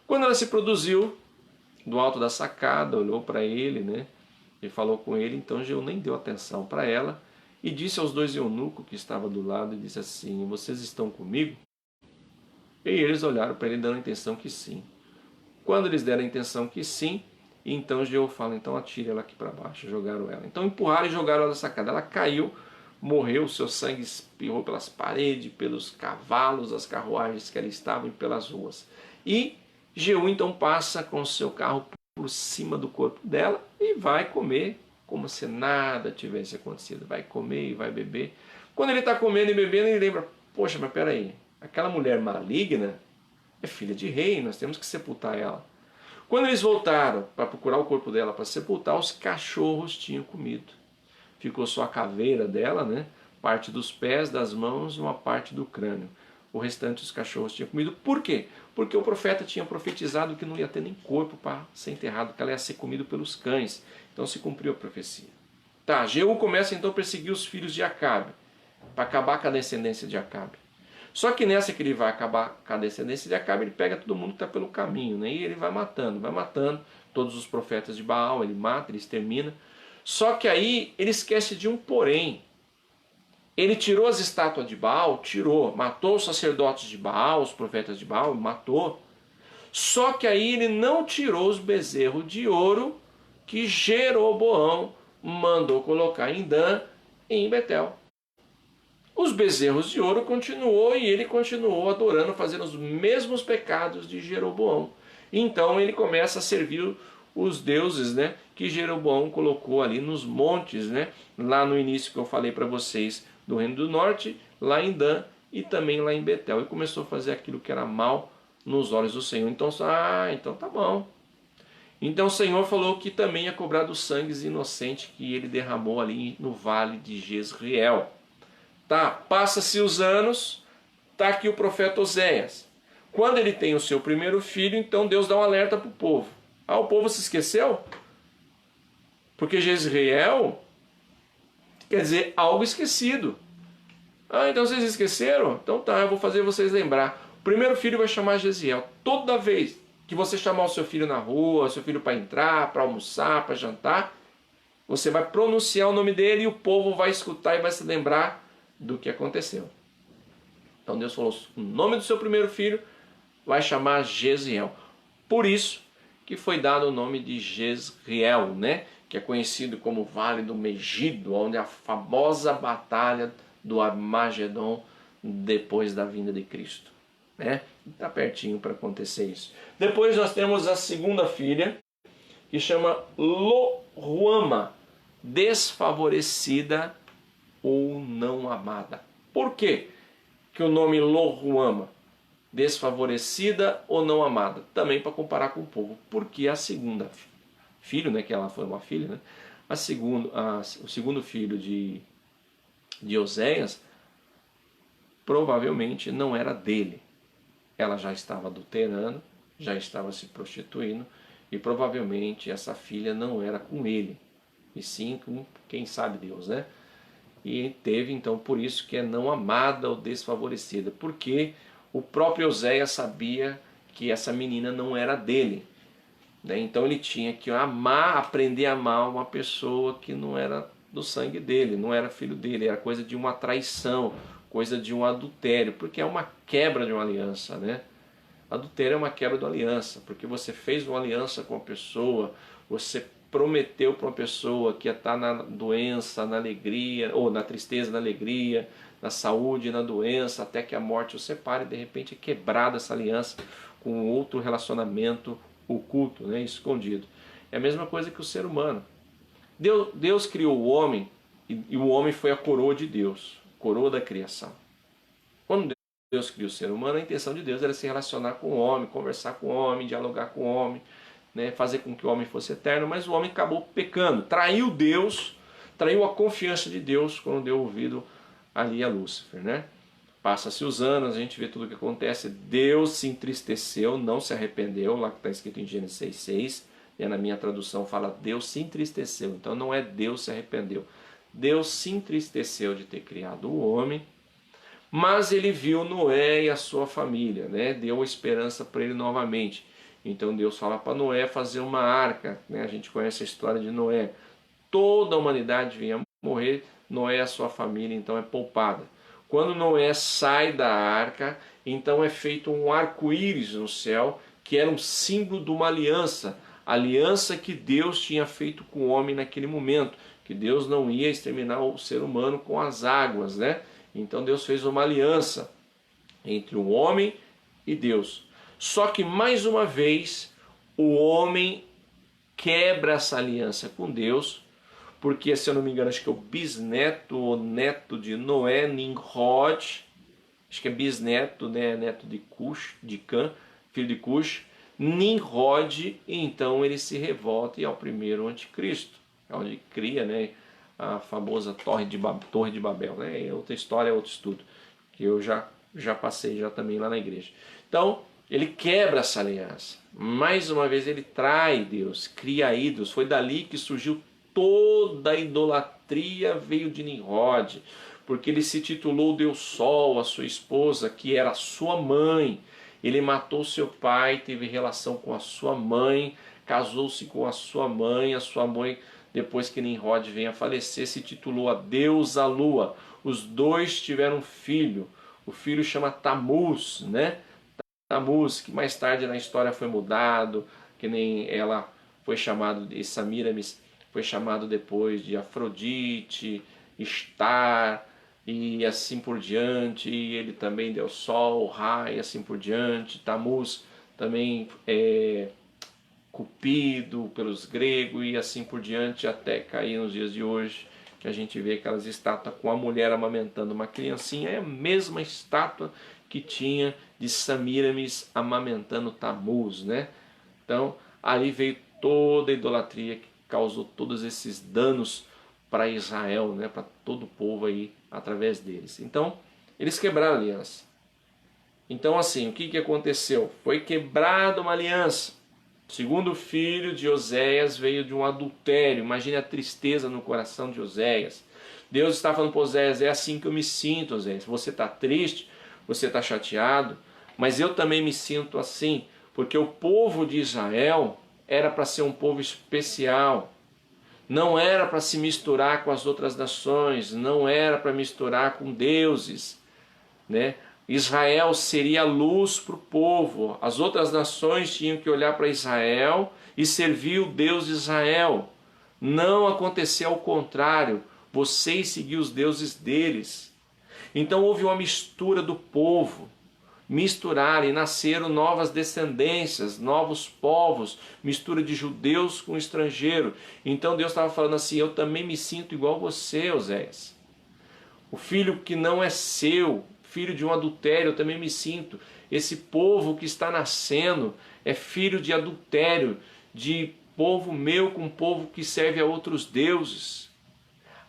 Quando ela se produziu, do alto da sacada, olhou para ele, né? E falou com ele, então Jeú nem deu atenção para ela e disse aos dois eunucos que estavam do lado, e disse assim, vocês estão comigo? E eles olharam para ele dando a intenção que sim. Quando eles deram a intenção que sim, então Jeú fala, então atire ela aqui para baixo, jogaram ela. Então empurraram e jogaram ela da sacada. Ela caiu morreu, seu sangue espirrou pelas paredes, pelos cavalos, as carruagens que ali estavam e pelas ruas. E Jeú então passa com o seu carro por cima do corpo dela e vai comer como se nada tivesse acontecido. Vai comer e vai beber. Quando ele está comendo e bebendo, ele lembra, poxa, mas peraí, aquela mulher maligna é filha de rei, nós temos que sepultar ela. Quando eles voltaram para procurar o corpo dela para sepultar, os cachorros tinham comido. Ficou só a caveira dela, né? Parte dos pés, das mãos e uma parte do crânio. O restante os cachorros tinham comido. Por quê? Porque o profeta tinha profetizado que não ia ter nem corpo para ser enterrado, que ela ia ser comida pelos cães. Então se cumpriu a profecia. Tá, Jeú começa então a perseguir os filhos de Acabe, para acabar com a descendência de Acabe. Só que nessa que ele vai acabar com a descendência de Acabe, ele pega todo mundo que está pelo caminho, né? E ele vai matando todos os profetas de Baal, ele mata, ele extermina. Só que aí ele esquece de um porém. Ele tirou as estátuas de Baal, matou os sacerdotes de Baal, os profetas de Baal, matou. Só que aí ele não tirou os bezerros de ouro que Jeroboão mandou colocar em Dan e em Betel. Os bezerros de ouro continuou e ele continuou adorando, fazendo os mesmos pecados de Jeroboão. Então ele começa a servir os deuses, né, que Jeroboão colocou ali nos montes, né, lá no início que eu falei para vocês do Reino do Norte, lá em Dan e também lá em Betel. E começou a fazer aquilo que era mal nos olhos do Senhor. Então tá bom. Então o Senhor falou que também ia cobrar dos sangues inocentes que ele derramou ali no vale de Jezreel. Tá, passa-se os anos, tá aqui o profeta Oséias. Quando ele tem o seu primeiro filho, então Deus dá um alerta para o povo. Ah, o povo se esqueceu? Porque Jezreel quer dizer algo esquecido. Ah, então vocês esqueceram? Então tá, eu vou fazer vocês lembrar. O primeiro filho vai chamar Jezreel. Toda vez que você chamar o seu filho na rua, o seu filho para entrar, para almoçar, para jantar, você vai pronunciar o nome dele e o povo vai escutar e vai se lembrar do que aconteceu. Então Deus falou, o nome do seu primeiro filho vai chamar Jezreel. Por isso que foi dado o nome de Jezreel, né? Que é conhecido como Vale do Megido, onde a famosa batalha do Armagedon depois da vinda de Cristo. Né? Está pertinho para acontecer isso. Depois nós temos a segunda filha, que chama Lo-Ruama, desfavorecida ou não amada. Por quê que o nome Lo-Ruama? Desfavorecida ou não amada? Também para comparar com o povo. Porque a segunda filho, né, que ela foi uma filha, né, o segundo filho de Oséias provavelmente não era dele. Ela já estava adulterando, já estava se prostituindo e provavelmente essa filha não era com ele, e sim com quem sabe Deus, né? E teve então por isso que é não amada ou desfavorecida, porque o próprio Oséias sabia que essa menina não era dele, né? Então ele tinha que amar, aprender a amar uma pessoa que não era do sangue dele, não era filho dele, era coisa de uma traição, coisa de um adultério, porque é uma quebra de uma aliança, né? Adultério é uma quebra de uma aliança, porque você fez uma aliança com a pessoa, você prometeu para uma pessoa que ia estar na doença, na alegria, ou na tristeza, na alegria, na saúde, na doença, até que a morte o separe, e de repente é quebrada essa aliança com outro relacionamento oculto, né, escondido. É a mesma coisa que o ser humano. Deus criou o homem e o homem foi a coroa de Deus, coroa da criação. Quando Deus criou o ser humano, a intenção de Deus era se relacionar com o homem, conversar com o homem, dialogar com o homem, né, fazer com que o homem fosse eterno, mas o homem acabou pecando, traiu Deus, traiu a confiança de Deus quando deu ouvido ali a Lúcifer, né? Passa-se os anos, a gente vê tudo o que acontece, Deus se entristeceu, não se arrependeu, lá que está escrito em Gênesis 6,6, né, na minha tradução fala Deus se entristeceu, então não é Deus se arrependeu, Deus se entristeceu de ter criado o homem, mas ele viu Noé e a sua família, né? Deu esperança para ele novamente. Então Deus fala para Noé fazer uma arca, né? A gente conhece a história de Noé. Toda a humanidade vinha morrer, Noé e a sua família então é poupada. Quando Noé sai da arca, então é feito um arco-íris no céu, que era um símbolo de uma aliança, a aliança que Deus tinha feito com o homem naquele momento, que Deus não ia exterminar o ser humano com as águas, né? Então Deus fez uma aliança entre o homem e Deus. Só que mais uma vez o homem quebra essa aliança com Deus, porque, se eu não me engano, acho que é o bisneto ou neto de Noé, Nimrod, acho que é bisneto, né, neto de Cush, de Cã, filho de Cush, Nimrod, então ele se revolta e é o primeiro anticristo, é onde cria, né, a famosa Torre de Babel, né, é outra história, é outro estudo, que eu já passei já também lá na igreja. Então, ele quebra essa aliança. Mais uma vez ele trai Deus, cria ídolos. Foi dali que surgiu toda a idolatria, veio de Nimrod, porque ele se titulou Deus Sol, a sua esposa, que era sua mãe. Ele matou seu pai, teve relação com a sua mãe, casou-se com a sua mãe, depois que Nimrod vem a falecer, se titulou a deusa Lua. Os dois tiveram um filho, o filho chama Tamuz, né? Tamuz, que mais tarde na história foi mudado, que nem ela foi chamado de Samiramis, foi chamado depois de Afrodite, Estar e assim por diante. E ele também deu Sol, Ra e assim por diante. Tamuz também é Cupido pelos gregos e assim por diante, até cair nos dias de hoje, que a gente vê aquelas estátuas com a mulher amamentando uma criancinha, é a mesma estátua que tinha de Samiramis amamentando Tamuz, né? Então, aí veio toda a idolatria que causou todos esses danos para Israel, né? Para todo o povo aí, através deles. Então, eles quebraram a aliança. Então, assim, o que aconteceu? Foi quebrada uma aliança. O segundo filho de Oséias veio de um adultério. Imagine a tristeza no coração de Oséias. Deus está falando para Oséias, é assim que eu me sinto, Oséias. Você está triste, você está chateado, mas eu também me sinto assim, porque o povo de Israel era para ser um povo especial. Não era para se misturar com as outras nações, não era para misturar com deuses, né? Israel seria luz para o povo. As outras nações tinham que olhar para Israel e servir o Deus de Israel. Não aconteceu ao contrário. Vocês seguiam os deuses deles. Então houve uma mistura do povo. Misturaram e nasceram novas descendências, novos povos, mistura de judeus com estrangeiro. Então Deus estava falando assim, eu também me sinto igual você, Oséias. O filho que não é seu, filho de um adultério, eu também me sinto. Esse povo que está nascendo é filho de adultério, de povo meu com povo que serve a outros deuses.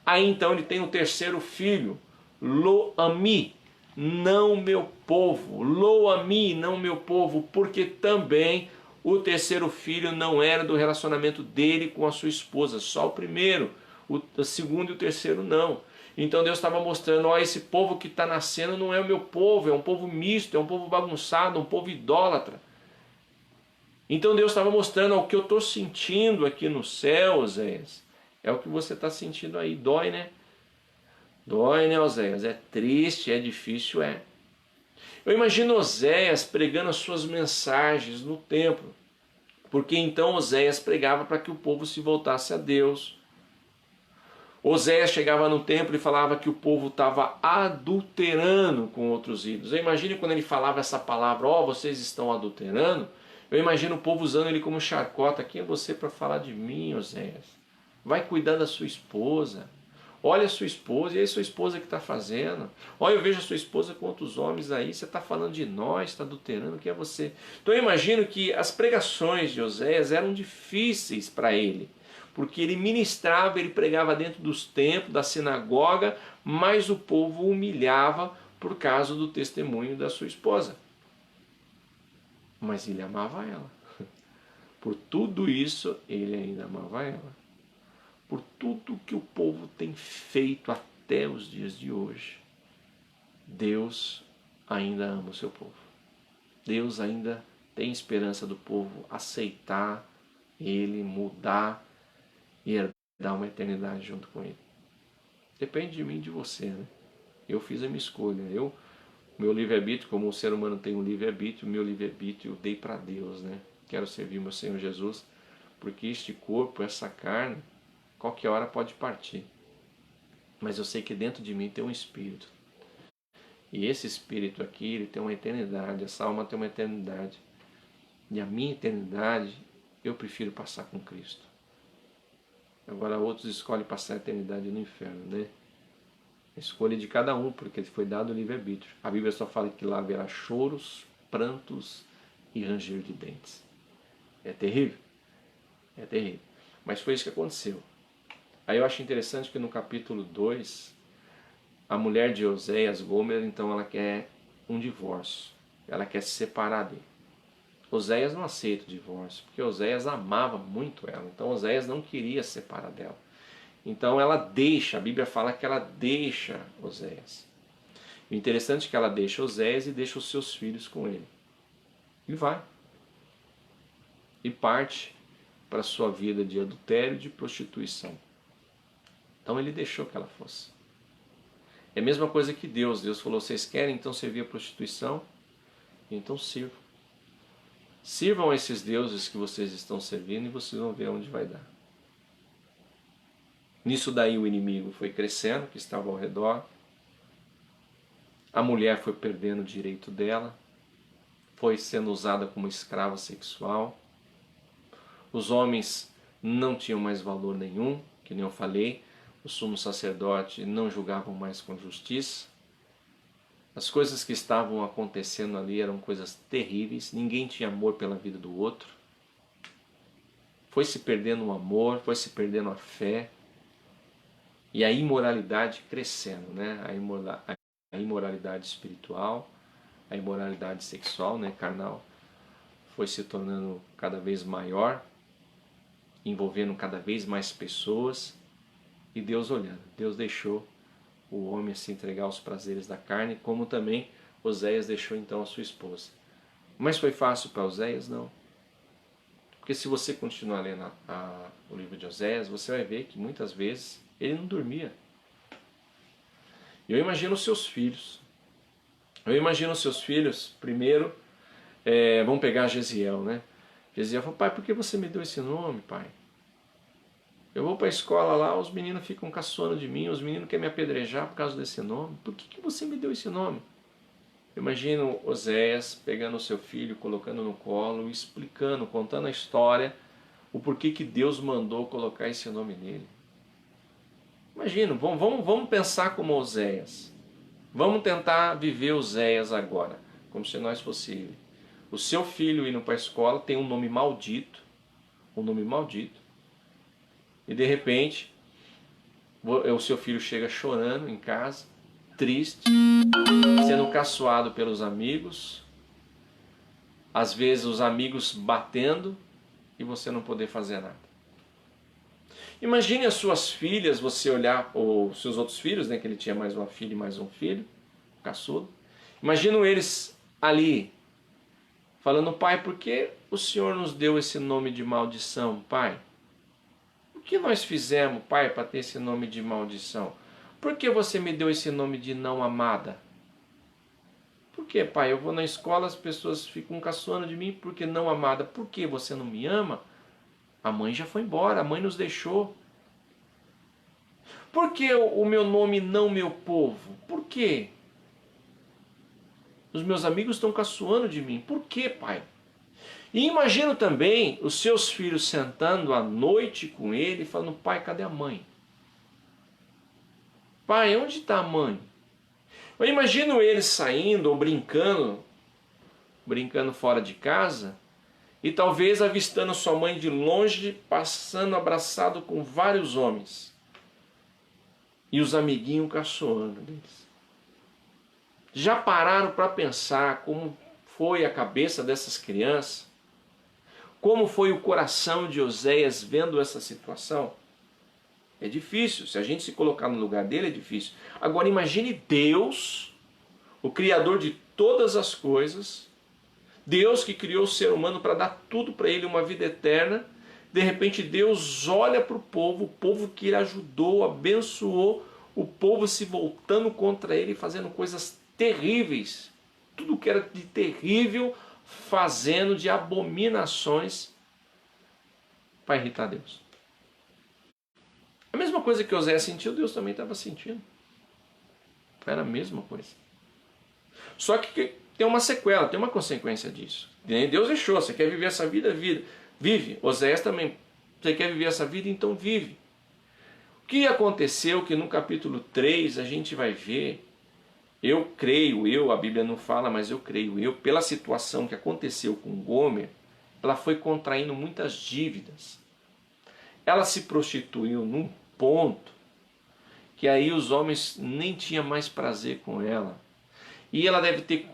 Aí então ele tem o terceiro filho, Lo-ami, não meu povo. Lo-ami, não meu povo, porque também o terceiro filho não era do relacionamento dele com a sua esposa, só o primeiro, o segundo e o terceiro não. Então Deus estava mostrando, ó, esse povo que está nascendo não é o meu povo, é um povo misto, é um povo bagunçado, um povo idólatra. Então Deus estava mostrando, ó, o que eu estou sentindo aqui no céu, Oséias, é o que você está sentindo aí. Dói, né? Dói, né, Oséias? É triste, é difícil, é. Eu imagino Oséias pregando as suas mensagens no templo, porque então Oséias pregava para que o povo se voltasse a Deus. Oséias chegava no templo e falava que o povo estava adulterando com outros ídolos. Eu imagino quando ele falava essa palavra, ó, vocês estão adulterando, eu imagino o povo usando ele como chacota. Quem é você para falar de mim, Oséias? Vai cuidar da sua esposa. Olha a sua esposa, e aí sua esposa que está fazendo? Olha, eu vejo a sua esposa com outros homens aí, você está falando de nós, está adulterando, quem é você? Então eu imagino que as pregações de Oséias eram difíceis para ele, porque ele ministrava, ele pregava dentro dos templos, da sinagoga, mas o povo humilhava por causa do testemunho da sua esposa. Mas ele amava ela. Por tudo isso, ele ainda amava ela. Por tudo que o povo tem feito até os dias de hoje, Deus ainda ama o seu povo. Deus ainda tem esperança do povo aceitar ele, mudar e herdar uma eternidade junto com ele. Depende de mim e de você, né? Eu fiz a minha escolha. Meu livre-arbítrio, como o ser humano tem um livre-arbítrio, meu livre-arbítrio eu dei para Deus, né? Quero servir meu Senhor Jesus, porque este corpo, essa carne, qualquer hora pode partir. Mas eu sei que dentro de mim tem um espírito. E esse espírito aqui, ele tem uma eternidade, essa alma tem uma eternidade. E a minha eternidade, eu prefiro passar com Cristo. Agora outros escolhem passar a eternidade no inferno, né? A escolha de cada um, porque foi dado o livre-arbítrio. A Bíblia só fala que lá haverá choros, prantos e ranger de dentes. É terrível? É terrível. Mas foi isso que aconteceu. Aí eu acho interessante que no capítulo 2, a mulher de Oséias, Gomer, então ela quer um divórcio. Ela quer se separar dele. Oséias não aceita o divórcio, porque Oséias amava muito ela. Então Oséias não queria se separar dela. Então ela deixa, a Bíblia fala que ela deixa Oséias. O interessante é que ela deixa Oséias e deixa os seus filhos com ele. E vai. E parte para a sua vida de adultério e de prostituição. Então ele deixou que ela fosse. É a mesma coisa que Deus. Deus falou, vocês querem então servir a prostituição? Então sirvam. Sirvam a esses deuses que vocês estão servindo e vocês vão ver onde vai dar. Nisso daí o inimigo foi crescendo, que estava ao redor. A mulher foi perdendo o direito dela. Foi sendo usada como escrava sexual. Os homens não tinham mais valor nenhum, que nem eu falei. O sumo sacerdote não julgavam mais com justiça. As coisas que estavam acontecendo ali eram coisas terríveis. Ninguém tinha amor pela vida do outro. Foi se perdendo o amor, foi se perdendo a fé. E a imoralidade crescendo, né? A imoralidade espiritual, a imoralidade sexual, né? Carnal, foi se tornando cada vez maior, envolvendo cada vez mais pessoas. E Deus olhando, Deus deixou o homem se entregar aos prazeres da carne, como também Oséias deixou então a sua esposa. Mas foi fácil para Oséias? Não. Porque se você continuar lendo o livro de Oséias, você vai ver que muitas vezes ele não dormia. Eu imagino os seus filhos. Primeiro, vamos pegar Gesiel, né? Gesiel falou, pai, por que você me deu esse nome, pai? Eu vou para a escola lá, os meninos ficam caçoando de mim, os meninos querem me apedrejar por causa desse nome. Por que você me deu esse nome? Eu imagino Oséias pegando o seu filho, colocando no colo, explicando, contando a história, o porquê que Deus mandou colocar esse nome nele. Imagina, vamos pensar como Oséias. Vamos tentar viver Oséias agora, como se nós fosse ele. O seu filho indo para a escola tem um nome maldito, e de repente o seu filho chega chorando em casa, triste, sendo caçoado pelos amigos, às vezes os amigos batendo e você não poder fazer nada. Imagine as suas filhas, você olhar, ou seus outros filhos, né, que ele tinha mais uma filha e mais um filho, caçudo. Imagino eles ali, falando, pai, por que o Senhor nos deu esse nome de maldição, pai? O que nós fizemos, pai, para ter esse nome de maldição? Por que você me deu esse nome de não amada? Por que, pai? Eu vou na escola, as pessoas ficam caçoando de mim porque não amada. Por que você não me ama? A mãe já foi embora, a mãe nos deixou. Por que o meu nome não meu povo? Por quê? Os meus amigos estão caçoando de mim. Por quê, pai? E imagino também os seus filhos sentando à noite com ele, falando, pai, cadê a mãe? Pai, onde está a mãe? Eu imagino eles saindo ou brincando fora de casa, e talvez avistando sua mãe de longe, passando abraçado com vários homens. E os amiguinhos caçoando deles. Já pararam para pensar como foi a cabeça dessas crianças? Como foi o coração de Oséias vendo essa situação? É difícil, se a gente se colocar no lugar dele é difícil. Agora imagine Deus, o Criador de todas as coisas, Deus que criou o ser humano para dar tudo para ele, uma vida eterna. De repente Deus olha para o povo que ele ajudou, abençoou, o povo se voltando contra ele, fazendo coisas terríveis. Tudo que era de terrível, fazendo de abominações para irritar Deus. mesma coisa que Oséias sentiu, Deus também estava sentindo. Era a mesma coisa. Só que tem uma sequela, tem uma consequência disso. Deus deixou, você quer viver essa vida, vive. Oséias também, você quer viver essa vida, então vive. O que aconteceu que no capítulo 3 a gente vai ver, eu creio, a Bíblia não fala, mas eu creio, pela situação que aconteceu com Gomer, ela foi contraindo muitas dívidas. Ela se prostituiu num ponto que aí os homens nem tinham mais prazer com ela. E ela deve ter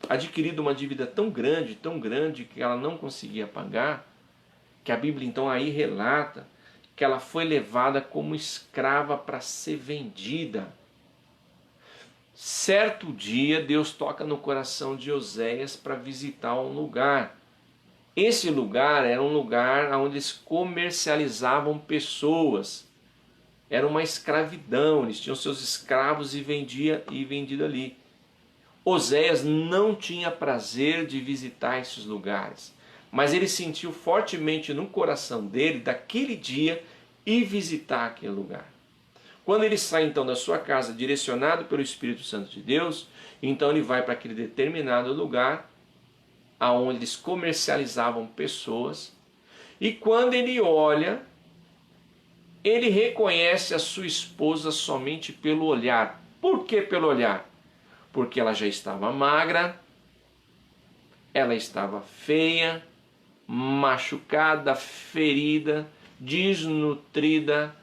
adquirido uma dívida tão grande, que ela não conseguia pagar, que a Bíblia então aí relata que ela foi levada como escrava para ser vendida. Certo dia Deus toca no coração de Oséias para visitar um lugar. Esse lugar era um lugar onde eles comercializavam pessoas. Era uma escravidão, eles tinham seus escravos e vendido ali. Oséias não tinha prazer de visitar esses lugares, mas ele sentiu fortemente no coração dele, daquele dia, ir visitar aquele lugar. Quando ele sai então da sua casa, direcionado pelo Espírito Santo de Deus, então ele vai para aquele determinado lugar, aonde eles comercializavam pessoas, e quando ele olha, ele reconhece a sua esposa somente pelo olhar. Por que pelo olhar? Porque ela já estava magra, ela estava feia, machucada, ferida, desnutrida,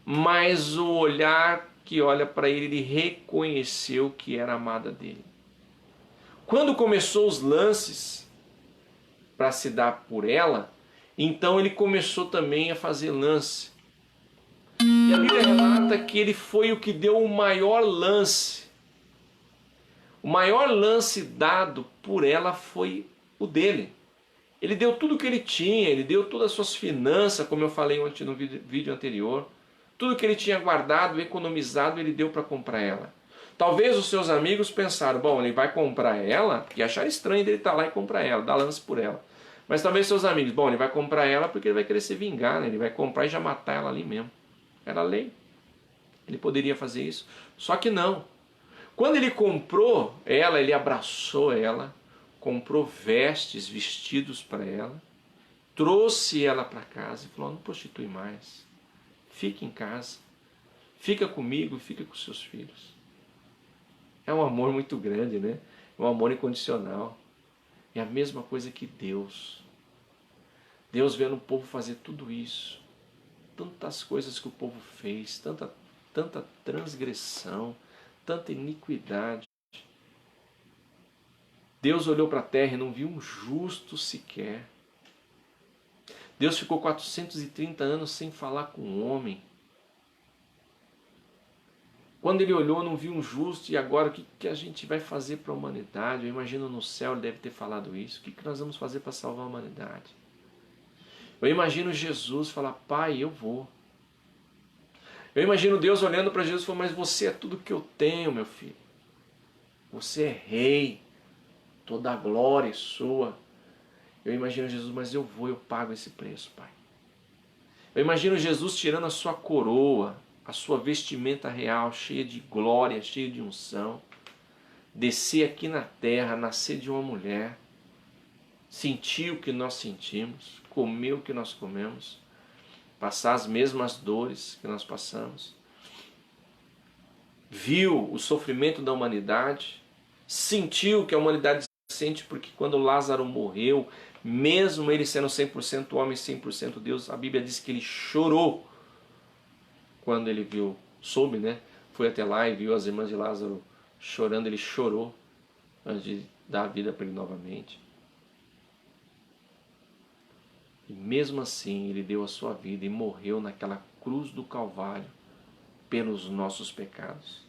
mas o olhar que olha para ele, ele reconheceu que era amada dele. Quando começou os lances para se dar por ela, então ele começou também a fazer lance. E a Bíblia relata que ele foi o que deu o maior lance. O maior lance dado por ela foi o dele. Ele deu tudo o que ele tinha, ele deu todas as suas finanças, como eu falei ontem no vídeo anterior. Tudo que ele tinha guardado, economizado, ele deu para comprar ela. Talvez os seus amigos pensaram, bom, ele vai comprar ela, e acharam estranho dele estar lá e comprar ela, dar lance por ela. Mas talvez seus amigos, bom, ele vai comprar ela porque ele vai querer se vingar, né? Ele vai comprar e já matar ela ali mesmo. Era lei. Ele poderia fazer isso. Só que não. Quando ele comprou ela, ele abraçou ela, comprou vestes, vestidos para ela, trouxe ela para casa e falou, não prostitui mais. Fique em casa. Fica comigo, fica com seus filhos. É um amor muito grande, né? É um amor incondicional. É a mesma coisa que Deus. Deus vendo o povo fazer tudo isso. Tantas coisas que o povo fez, tanta transgressão, tanta iniquidade. Deus olhou para a terra e não viu um justo sequer. Deus ficou 430 anos sem falar com um homem. Quando ele olhou, não viu um justo, e agora o que a gente vai fazer para a humanidade? Eu imagino no céu ele deve ter falado isso. O que nós vamos fazer para salvar a humanidade? Eu imagino Jesus falar, Pai, eu vou. Eu imagino Deus olhando para Jesus e falando, mas você é tudo que eu tenho, meu filho. Você é rei, toda a glória é sua. Eu imagino Jesus, mas eu vou, eu pago esse preço, Pai. Eu imagino Jesus tirando a sua coroa, a sua vestimenta real, cheia de glória, cheia de unção, descer aqui na terra, nascer de uma mulher, sentir o que nós sentimos, comer o que nós comemos, passar as mesmas dores que nós passamos, viu o sofrimento da humanidade, sentiu o que a humanidade sente, porque quando Lázaro morreu, mesmo ele sendo 100% homem, 100% Deus, a Bíblia diz que ele chorou quando ele viu, soube, né? Foi até lá e viu as irmãs de Lázaro chorando, ele chorou antes de dar a vida para ele novamente. E mesmo assim ele deu a sua vida e morreu naquela cruz do Calvário pelos nossos pecados.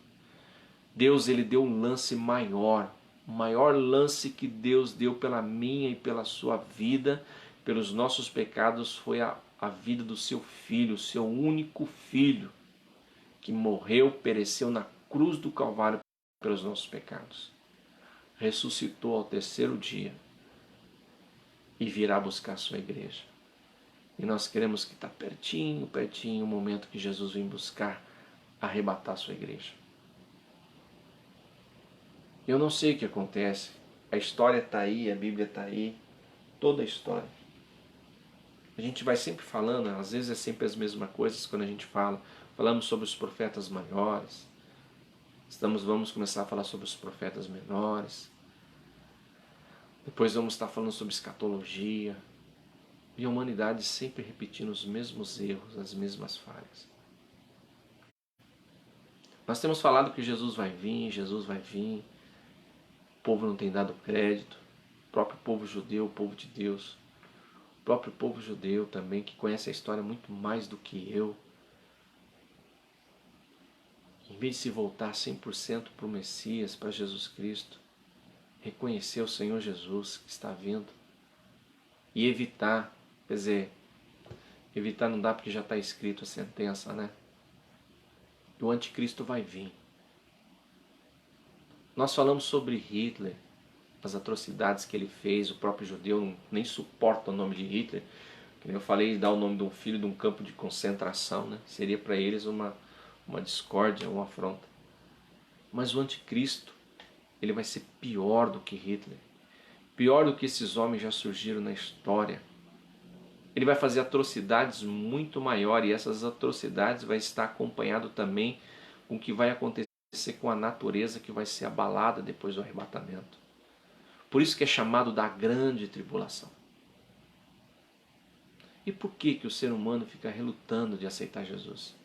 Deus, ele deu um lance maior, o maior lance que Deus deu pela minha e pela sua vida, pelos nossos pecados, foi a vida do seu filho, o seu único filho, que morreu, pereceu na cruz do Calvário pelos nossos pecados. Ressuscitou ao terceiro dia e virá buscar a sua igreja. E nós queremos que está pertinho, pertinho o momento que Jesus vem buscar, arrebatar a sua igreja. Eu não sei o que acontece. A história está aí, a Bíblia está aí, toda a história. A gente vai sempre falando, às vezes é sempre as mesmas coisas quando a gente fala. Falamos sobre os profetas maiores. Vamos começar a falar sobre os profetas menores. Depois vamos estar falando sobre escatologia. E a humanidade sempre repetindo os mesmos erros, as mesmas falhas. Nós temos falado que Jesus vai vir, Jesus vai vir. O povo não tem dado crédito. O próprio povo judeu, o povo de Deus. O próprio povo judeu também, que conhece a história muito mais do que eu. Em vez de se voltar 100% para o Messias, para Jesus Cristo, reconhecer o Senhor Jesus que está vindo e evitar, quer dizer, evitar não dá porque já está escrito a sentença, né? O anticristo vai vir. Nós falamos sobre Hitler, as atrocidades que ele fez, o próprio judeu nem suporta o nome de Hitler, que eu falei, dar o nome de um filho de um campo de concentração, né? Seria para eles uma discórdia, uma afronta. Mas o anticristo, ele vai ser pior do que Hitler, pior do que esses homens já surgiram na história. Ele vai fazer atrocidades muito maiores, e essas atrocidades vai estar acompanhado também com o que vai acontecer com a natureza que vai ser abalada depois do arrebatamento. Por isso que é chamado da grande tribulação. E por que o ser humano fica relutando de aceitar Jesus?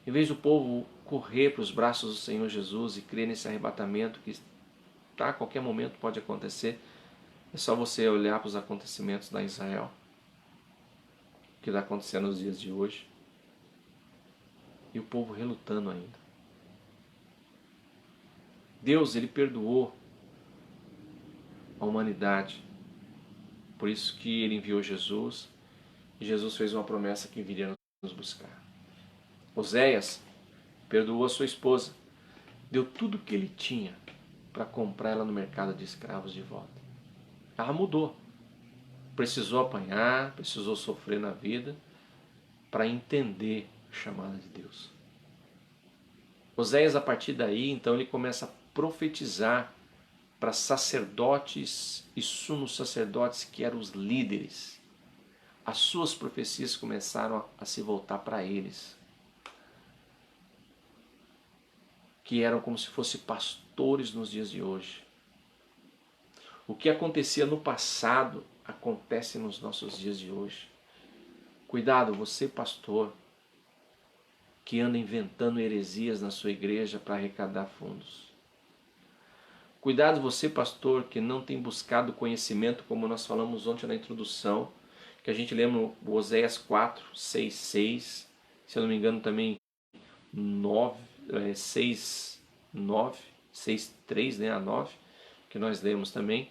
Em vez do povo correr para os braços do Senhor Jesus e crer nesse arrebatamento que a qualquer momento pode acontecer, é só você olhar para os acontecimentos da Israel, que está acontecendo nos dias de hoje, e o povo relutando ainda. Deus, ele perdoou a humanidade, por isso que ele enviou Jesus, e Jesus fez uma promessa que viria nos buscar. Oséias perdoou a sua esposa, deu tudo o que ele tinha para comprar ela no mercado de escravos de volta. Ela mudou, precisou apanhar, precisou sofrer na vida para entender a chamada de Deus. Oséias, a partir daí, então, ele começa a profetizar para sacerdotes e sumos sacerdotes que eram os líderes. As suas profecias começaram a se voltar para eles, que eram como se fossem pastores nos dias de hoje. O que acontecia no passado acontece nos nossos dias de hoje. Cuidado, você pastor, que anda inventando heresias na sua igreja para arrecadar fundos. Cuidado você pastor que não tem buscado conhecimento, como nós falamos ontem na introdução, que a gente lembra o Oséias 4, 6, 6, se eu não me engano também 6, 3, né, a 9, que nós lemos também,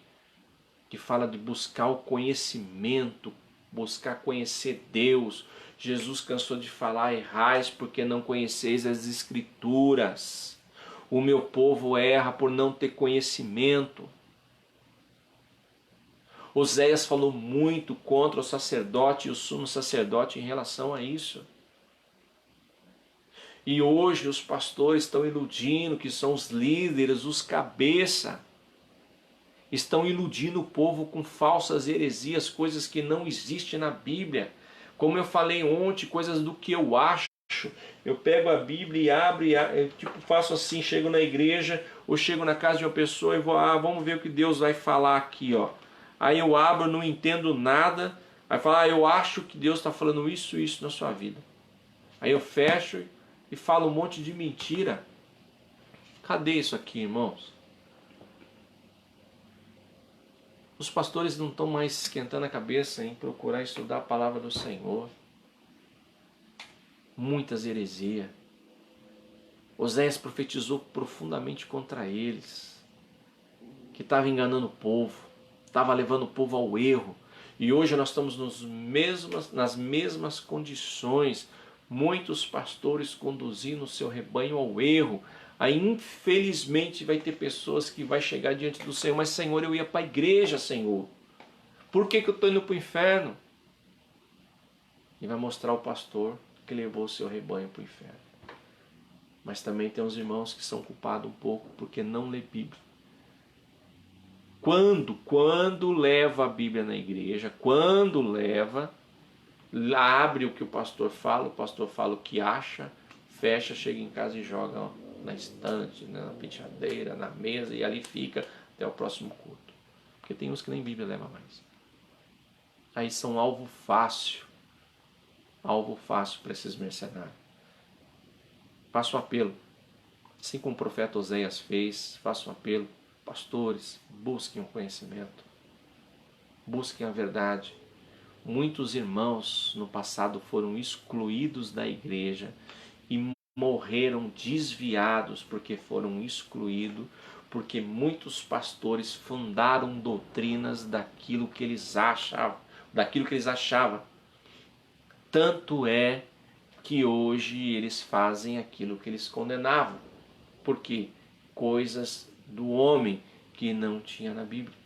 que fala de buscar o conhecimento, buscar conhecer Deus. Jesus cansou de falar: errais porque não conheceis as Escrituras. O meu povo erra por não ter conhecimento. Oséias falou muito contra o sacerdote e o sumo sacerdote em relação a isso. E hoje os pastores estão iludindo, que são os líderes, os cabeça. Estão iludindo o povo com falsas heresias, coisas que não existem na Bíblia. Como eu falei ontem, coisas do que eu acho. Eu pego a Bíblia e abro, eu faço assim, chego na igreja, ou chego na casa de uma pessoa e vou, vamos ver o que Deus vai falar aqui, ó. Aí eu abro, não entendo nada, aí falo, eu acho que Deus está falando isso e isso na sua vida. Aí eu fecho e falo um monte de mentira. Cadê isso aqui, irmãos? Os pastores não estão mais esquentando a cabeça em procurar estudar a palavra do Senhor. Muitas heresias. Oséias profetizou profundamente contra eles, que estava enganando o povo, estava levando o povo ao erro. E hoje nós estamos nas mesmas condições. Muitos pastores conduzindo o seu rebanho ao erro. Aí infelizmente vai ter pessoas que vai chegar diante do Senhor, mas Senhor, eu ia para a igreja, Senhor. Por que eu estou indo para o inferno? e vai mostrar o pastor que levou o seu rebanho para o inferno. Mas também tem uns irmãos que são culpados um pouco porque não lê Bíblia. Quando leva a Bíblia na igreja, quando leva, abre o que o pastor fala o que acha, fecha, chega em casa e joga na estante, na penteadeira, na mesa, e ali fica até o próximo culto. Porque tem uns que nem Bíblia leva mais. Aí são alvo fácil para esses mercenários. Faço um apelo, assim como o profeta Oséias fez, faço um apelo, pastores, busquem o conhecimento, busquem a verdade. Muitos irmãos no passado foram excluídos da igreja e morreram desviados porque foram excluídos, porque muitos pastores fundaram doutrinas daquilo que eles achavam. Tanto é que hoje eles fazem aquilo que eles condenavam. Porque coisas do homem que não tinha na Bíblia.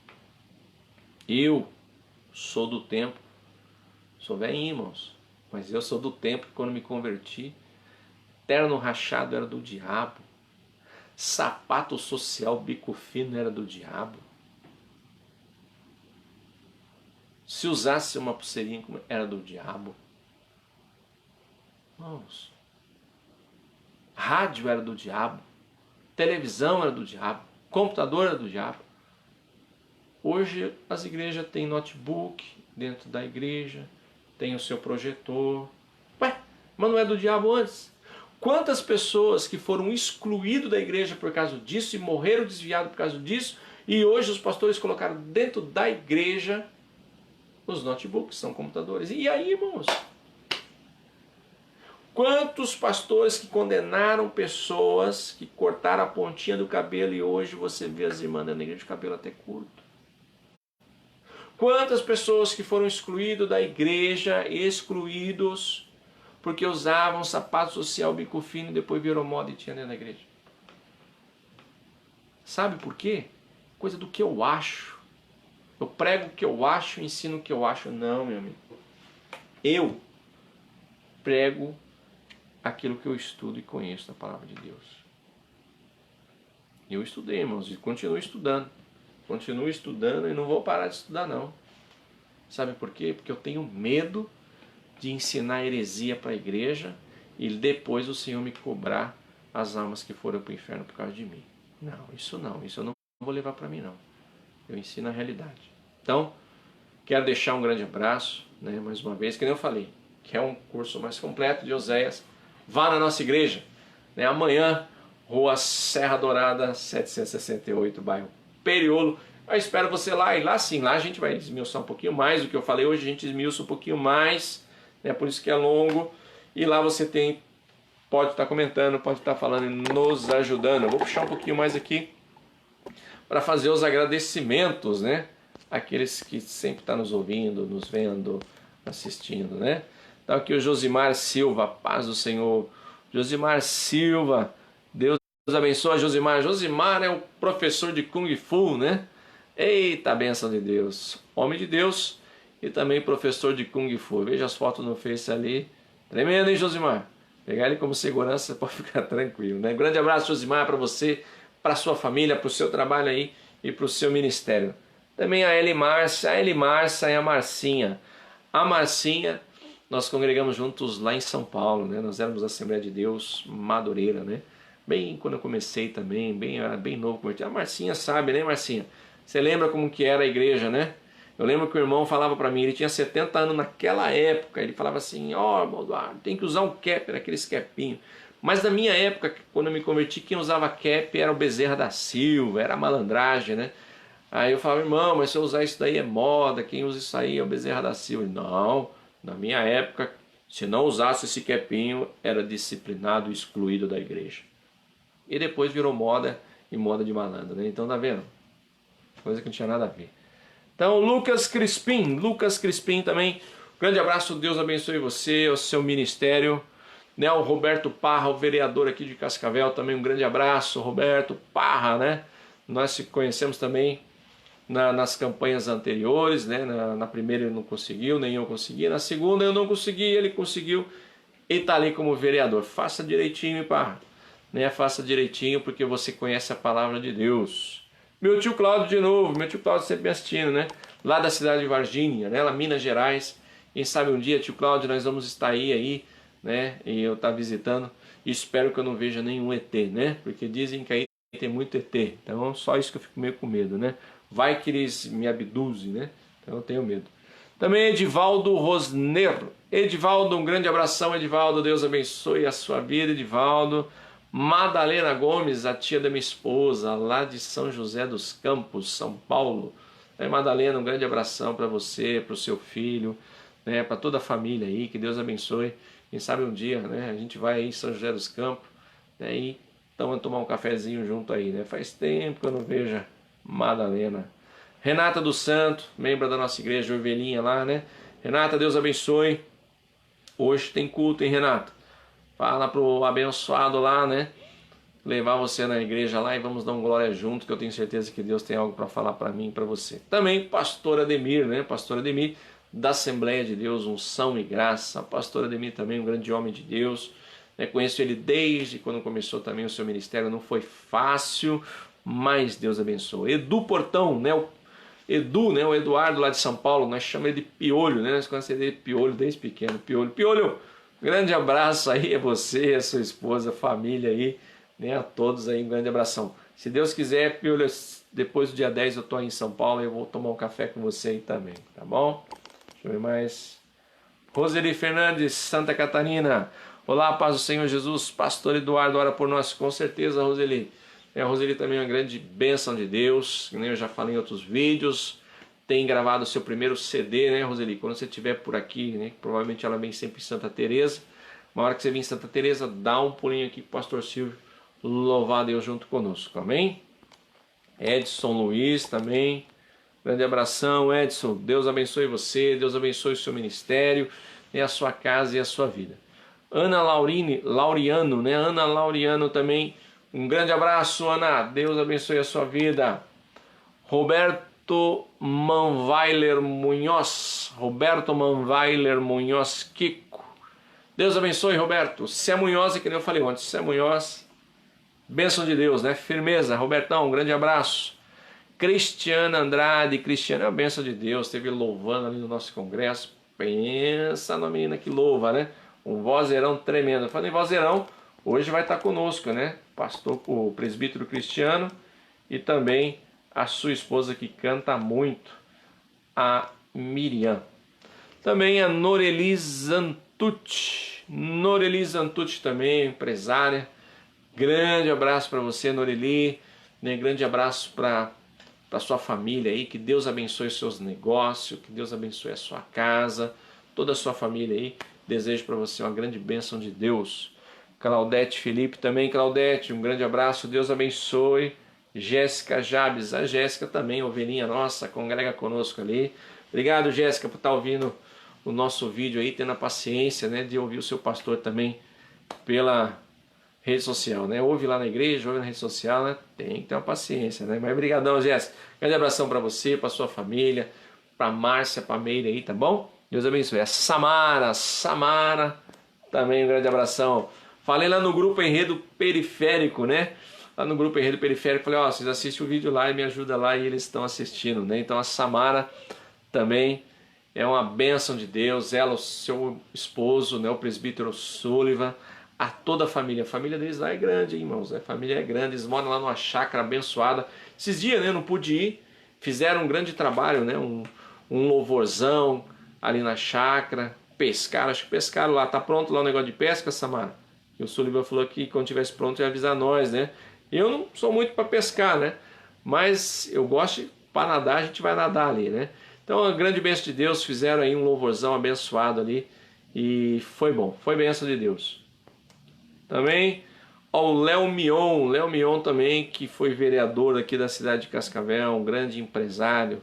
Eu sou do tempo, sou velhinho, irmãos, mas eu sou do tempo que quando me converti, terno rachado era do diabo, sapato social bico fino era do diabo. Se usasse uma pulseirinha era do diabo. Irmãos, rádio era do diabo, televisão era do diabo, computador era do diabo. Hoje as igrejas têm notebook dentro da igreja, tem o seu projetor. Ué, mas não é do diabo antes? Quantas pessoas que foram excluídas da igreja por causa disso e morreram desviados por causa disso, e hoje os pastores colocaram dentro da igreja os notebooks, são computadores. E aí, irmãos? Quantos pastores que condenaram pessoas que cortaram a pontinha do cabelo e hoje você vê as irmãs da igreja de cabelo até curto? Quantas pessoas que foram excluídas da igreja, excluídos porque usavam sapato social bico fino e depois virou moda e tinha dentro da igreja? Sabe por quê? Coisa do que eu acho. Eu prego o que eu acho, ensino o que eu acho. Não, meu amigo. Eu prego aquilo que eu estudo e conheço da palavra de Deus. Eu estudei, irmãos, e continuo estudando. Continuo estudando e não vou parar de estudar, não. Sabe por quê? Porque eu tenho medo de ensinar heresia para a igreja e depois o Senhor me cobrar as almas que foram para o inferno por causa de mim. Não, isso eu não vou levar para mim, não. Eu ensino a realidade. Então, quero deixar um grande abraço, né, mais uma vez, que nem eu falei, que é um curso mais completo de Oséias. Vá na nossa igreja, né, amanhã, Rua Serra Dourada, 768, bairro Periolo. Eu espero você lá, e lá sim, lá a gente vai esmiuçar um pouquinho mais do que eu falei hoje, a gente esmiuça um pouquinho mais, né, por isso que é longo, e lá você pode estar comentando, pode estar falando e nos ajudando. Eu vou puxar um pouquinho mais aqui para fazer os agradecimentos, né, aqueles que sempre estão nos ouvindo, nos vendo, assistindo, né. Então aqui o Josimar Silva, paz do Senhor. Josimar Silva, Deus abençoe. Josimar. Josimar é o professor de Kung Fu, né? Eita, bênção de Deus. Homem de Deus e também professor de Kung Fu. Veja as fotos no Face ali. Tremendo, hein, Josimar? Pegar ele como segurança, você pode ficar tranquilo, né? Grande abraço, Josimar, para você, para sua família, para o seu trabalho aí e para o seu ministério. Também a Eli Márcia e a Marcinha. A Marcinha, nós congregamos juntos lá em São Paulo, né? Nós éramos a Assembleia de Deus Madureira, né? Bem quando eu comecei também, era bem novo convertido. A Marcinha sabe, né, Marcinha? Você lembra como que era a igreja, né? Eu lembro que o irmão falava para mim, ele tinha 70 anos naquela época, ele falava assim, irmão Eduardo, tem que usar um cap, era aqueles capinhos. Mas na minha época, quando eu me converti, quem usava cap era o Bezerra da Silva, era a malandragem, né? Aí eu falava, irmão, mas se eu usar isso daí é moda, quem usa isso aí é o Bezerra da Silva. Não, na minha época, se não usasse esse capinho, era disciplinado e excluído da igreja. E depois virou moda e moda de malandro, né? Então tá vendo? Coisa que não tinha nada a ver. Então Lucas Crispim também, grande abraço, Deus abençoe você, o seu ministério, né? O Roberto Parra, o vereador aqui de Cascavel, também um grande abraço, Roberto Parra, né? Nós se conhecemos também nas campanhas anteriores, né? Na primeira ele não conseguiu, nem eu consegui. Na segunda eu não consegui, ele conseguiu e está ali como vereador. Faça direitinho, pá. Né? Faça direitinho porque você conhece a palavra de Deus. Meu tio Cláudio de novo, meu tio Cláudio sempre me assistindo, né? Lá da cidade de Varginha, né? Lá Minas Gerais. Quem sabe um dia, tio Cláudio, nós vamos estar aí, né? E eu estar visitando. E espero que eu não veja nenhum ET, né? Porque dizem que aí tem muito ET. Então só isso que eu fico meio com medo, né? Vai que eles me abduzem, né? Então eu tenho medo. Também Edivaldo Rosner. Edivaldo, um grande abração, Edivaldo. Deus abençoe a sua vida, Edivaldo. Madalena Gomes, a tia da minha esposa, lá de São José dos Campos, São Paulo. Madalena, um grande abração para você, para o seu filho, né, para toda a família aí, que Deus abençoe. Quem sabe um dia, né, a gente vai aí em São José dos Campos, né, e então tomar um cafezinho junto aí, né? Faz tempo que eu não vejo a Madalena. Renata dos Santos, membro da nossa igreja, ovelhinha lá, né? Renata, Deus abençoe. Hoje tem culto, hein, Renata? Fala pro abençoado lá, né? Levar você na igreja lá e vamos dar um glória junto, que eu tenho certeza que Deus tem algo para falar para mim e para você. Também pastor Ademir, né? Pastor Ademir da Assembleia de Deus, unção e graça. Pastor Ademir também um grande homem de Deus. Né? Conheço ele desde quando começou também o seu ministério. Não foi fácil, mas Deus abençoe. Edu Portão, né? O Edu, né? O Eduardo lá de São Paulo, nós chamamos ele de Piolho, né? Nós conhecemos ele de Piolho desde pequeno. Piolho, Piolho! Grande abraço aí a você, a sua esposa, a família aí, né? A todos aí, um grande abração. Se Deus quiser, Piolho, depois do dia 10 eu estou aí em São Paulo e eu vou tomar um café com você aí também, tá bom? Deixa eu ver mais. Roseli Fernandes, Santa Catarina. Olá, paz do Senhor Jesus. Pastor Eduardo, ora por nós. Com certeza, Roseli. A Roseli também é uma grande bênção de Deus, que nem eu já falei em outros vídeos. Tem gravado o seu primeiro CD, né, Roseli? Quando você estiver por aqui, né? Provavelmente ela vem sempre em Santa Teresa. Uma hora que você vir em Santa Teresa, dá um pulinho aqui pro Pastor Silvio louvar a Deus junto conosco, amém? Edson Luiz também. Grande abração, Edson. Deus abençoe você, Deus abençoe o seu ministério, e a sua casa e a sua vida. Ana Lauriano, né? Ana Lauriano também. Um grande abraço, Ana. Deus abençoe a sua vida. Roberto Manweiler Munhoz. Roberto Manweiler Munhoz Kiko. Deus abençoe, Roberto. Se é Munhoz, é que nem eu falei ontem. Se é Munhoz, bênção de Deus, né? Firmeza. Robertão, um grande abraço. Cristiana Andrade. Cristiana é uma bênção de Deus. Esteve louvando ali no nosso congresso. Pensa na menina que louva, né? Um vozeirão tremendo. Falando em vozeirão, hoje vai estar conosco, né? Pastor, o presbítero Cristiano e também a sua esposa que canta muito, a Miriam. Também a Noreli Zantucci. Noreli Zantucci também, empresária. Grande abraço para você, Noreli. Né? Grande abraço para sua família aí. Que Deus abençoe os seus negócios, que Deus abençoe a sua casa, toda a sua família aí. Desejo para você uma grande bênção de Deus. Claudete Felipe também. Claudete, um grande abraço. Deus abençoe. Jéssica Jabes. A Jéssica também, ovelhinha nossa, congrega conosco ali. Obrigado, Jéssica, por estar ouvindo o nosso vídeo aí, tendo a paciência, né, de ouvir o seu pastor também pela rede social, né? Ouve lá na igreja, ouve na rede social, né? Tem que ter uma paciência, né? Mas brigadão, Jéssica. Grande abração para você, para sua família, para Márcia, para Meire aí, tá bom? Deus abençoe. A Samara, também um grande abração. Falei lá no grupo Enredo Periférico, né? Lá no grupo Enredo Periférico, falei, ó, vocês assistem o vídeo lá e me ajudam lá, e eles estão assistindo, né? Então a Samara também é uma bênção de Deus, ela, o seu esposo, né, o presbítero Sullivan, a toda a família deles lá é grande, hein, irmãos, a família é grande, eles moram lá numa chácara abençoada. Esses dias, né, eu não pude ir, fizeram um grande trabalho, né, um louvorzão ali na chácara, pescaram, acho que pescaram lá, tá pronto lá o negócio de pesca, Samara? E o Sullivan falou que quando tivesse pronto ia avisar nós, né? Eu não sou muito para pescar, né? Mas eu gosto, para nadar, a gente vai nadar ali, né? Então, a grande bênção de Deus, fizeram aí um louvorzão abençoado ali e foi bom, foi bênção de Deus. Também ao Léo Mion também, que foi vereador aqui da cidade de Cascavel, um grande empresário,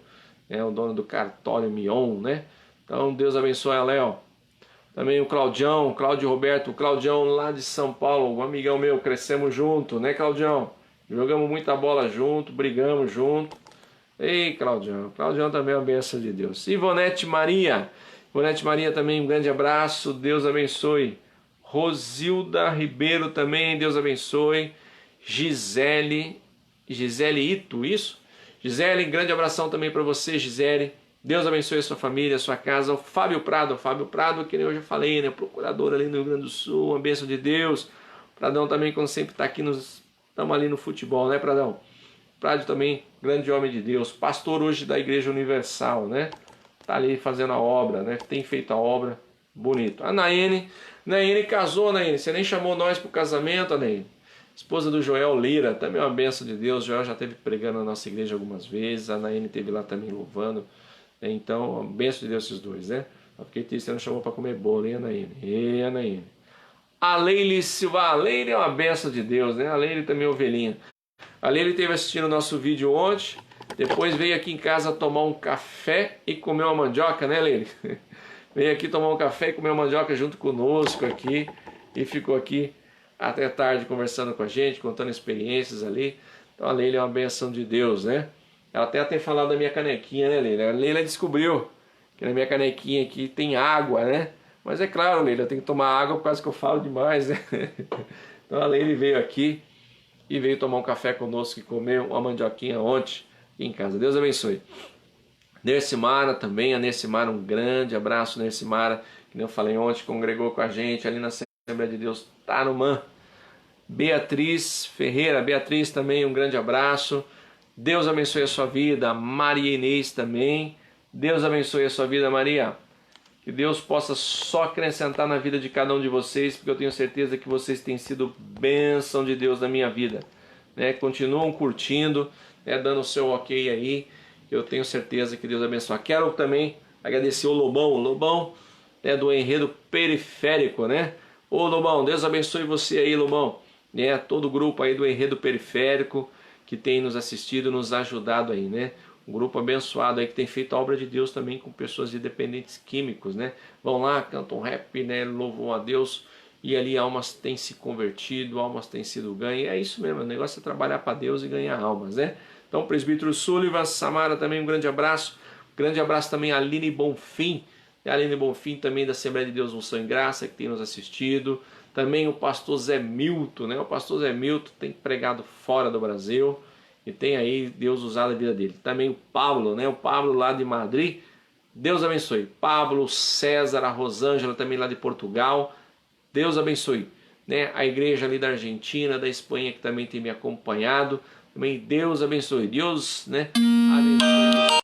né? O dono do cartório Mion, né? Então, Deus abençoe a Léo. Também o Cláudio Roberto, o Claudião lá de São Paulo, um amigão meu, crescemos junto, né, Claudião? Jogamos muita bola junto, brigamos junto. Ei, Claudião. Claudião também é uma bênção de Deus. Ivonete Maria. Ivonete Maria também, um grande abraço. Deus abençoe. Rosilda Ribeiro também, Deus abençoe. Gisele Ito, isso? Gisele, grande abração também para você, Gisele. Deus abençoe a sua família, a sua casa. O Fábio Prado, que eu já falei, né? Procurador ali no Rio Grande do Sul, uma bênção de Deus. Pradão também, quando sempre está aqui, estamos ali no futebol, né, Pradão? Prado também, grande homem de Deus. Pastor hoje da Igreja Universal, né? Tá ali fazendo a obra, né? Tem feito a obra, bonito. A Naene casou, Naene. Você nem chamou nós para o casamento, Naene. Esposa do Joel Lira, também é uma bênção de Deus. Joel já esteve pregando na nossa igreja algumas vezes. A Naene esteve lá também louvando. Então, uma bênção de Deus esses dois, né? Eu fiquei triste, você não chamou para comer bolo, hein, Naene? E a Naene. A Leile Silva. A Leile é uma bênção de Deus, né? A Leile também é ovelhinha. A Leile esteve assistindo o nosso vídeo ontem. Depois veio aqui em casa tomar um café e comer uma mandioca, né, Leile? Veio aqui tomar um café e comer uma mandioca junto conosco aqui. E ficou aqui até tarde conversando com a gente, contando experiências ali. Então a Leila é uma benção de Deus, né? Ela até tem falado da minha canequinha, né, Leila? A Leila descobriu que na minha canequinha aqui tem água, né? Mas é claro, Leila, eu tenho que tomar água por causa que eu falo demais, né? Então a Leila veio aqui e veio tomar um café conosco e comer uma mandioquinha ontem aqui em casa. Deus abençoe. Nercimara também, a Nercimara, um grande abraço, Nercimara, que eu falei ontem, congregou com a gente ali na Assembleia de Deus Tarumã. Beatriz Ferreira, Beatriz também, um grande abraço. Deus abençoe a sua vida. Maria Inês também. Deus abençoe a sua vida, Maria. Que Deus possa só acrescentar na vida de cada um de vocês, porque eu tenho certeza que vocês têm sido bênção de Deus na minha vida. Né? Continuam curtindo, né? Dando o seu ok aí. Eu tenho certeza que Deus abençoe. Quero também agradecer o Lobão, né? Do Enredo Periférico, né? Ô Lobão, Deus abençoe você aí, Lobão. Né? Todo o grupo aí do Enredo Periférico que tem nos assistido, nos ajudado aí, né? Um grupo abençoado aí que tem feito a obra de Deus também com pessoas de dependentes químicos, né? Vão lá, cantam rap, né? Louvam a Deus e ali almas têm se convertido, almas têm sido ganhas. É isso mesmo, o negócio é trabalhar para Deus e ganhar almas, né? Então, presbítero Sullivan, Samara também um grande abraço. Grande abraço também a Aline Bonfim. A Aline Bonfim também da Assembleia de Deus Unção em Graça, que tem nos assistido. Também o pastor Zé Milton, né? O pastor Zé Milton tem pregado fora do Brasil e tem aí Deus usado a vida dele. Também o Pablo, né? O Pablo lá de Madrid. Deus abençoe. Pablo, César, a Rosângela também lá de Portugal. Deus abençoe. Né? A igreja ali da Argentina, da Espanha, que também tem me acompanhado. Também Deus abençoe. Deus, né? Abençoe.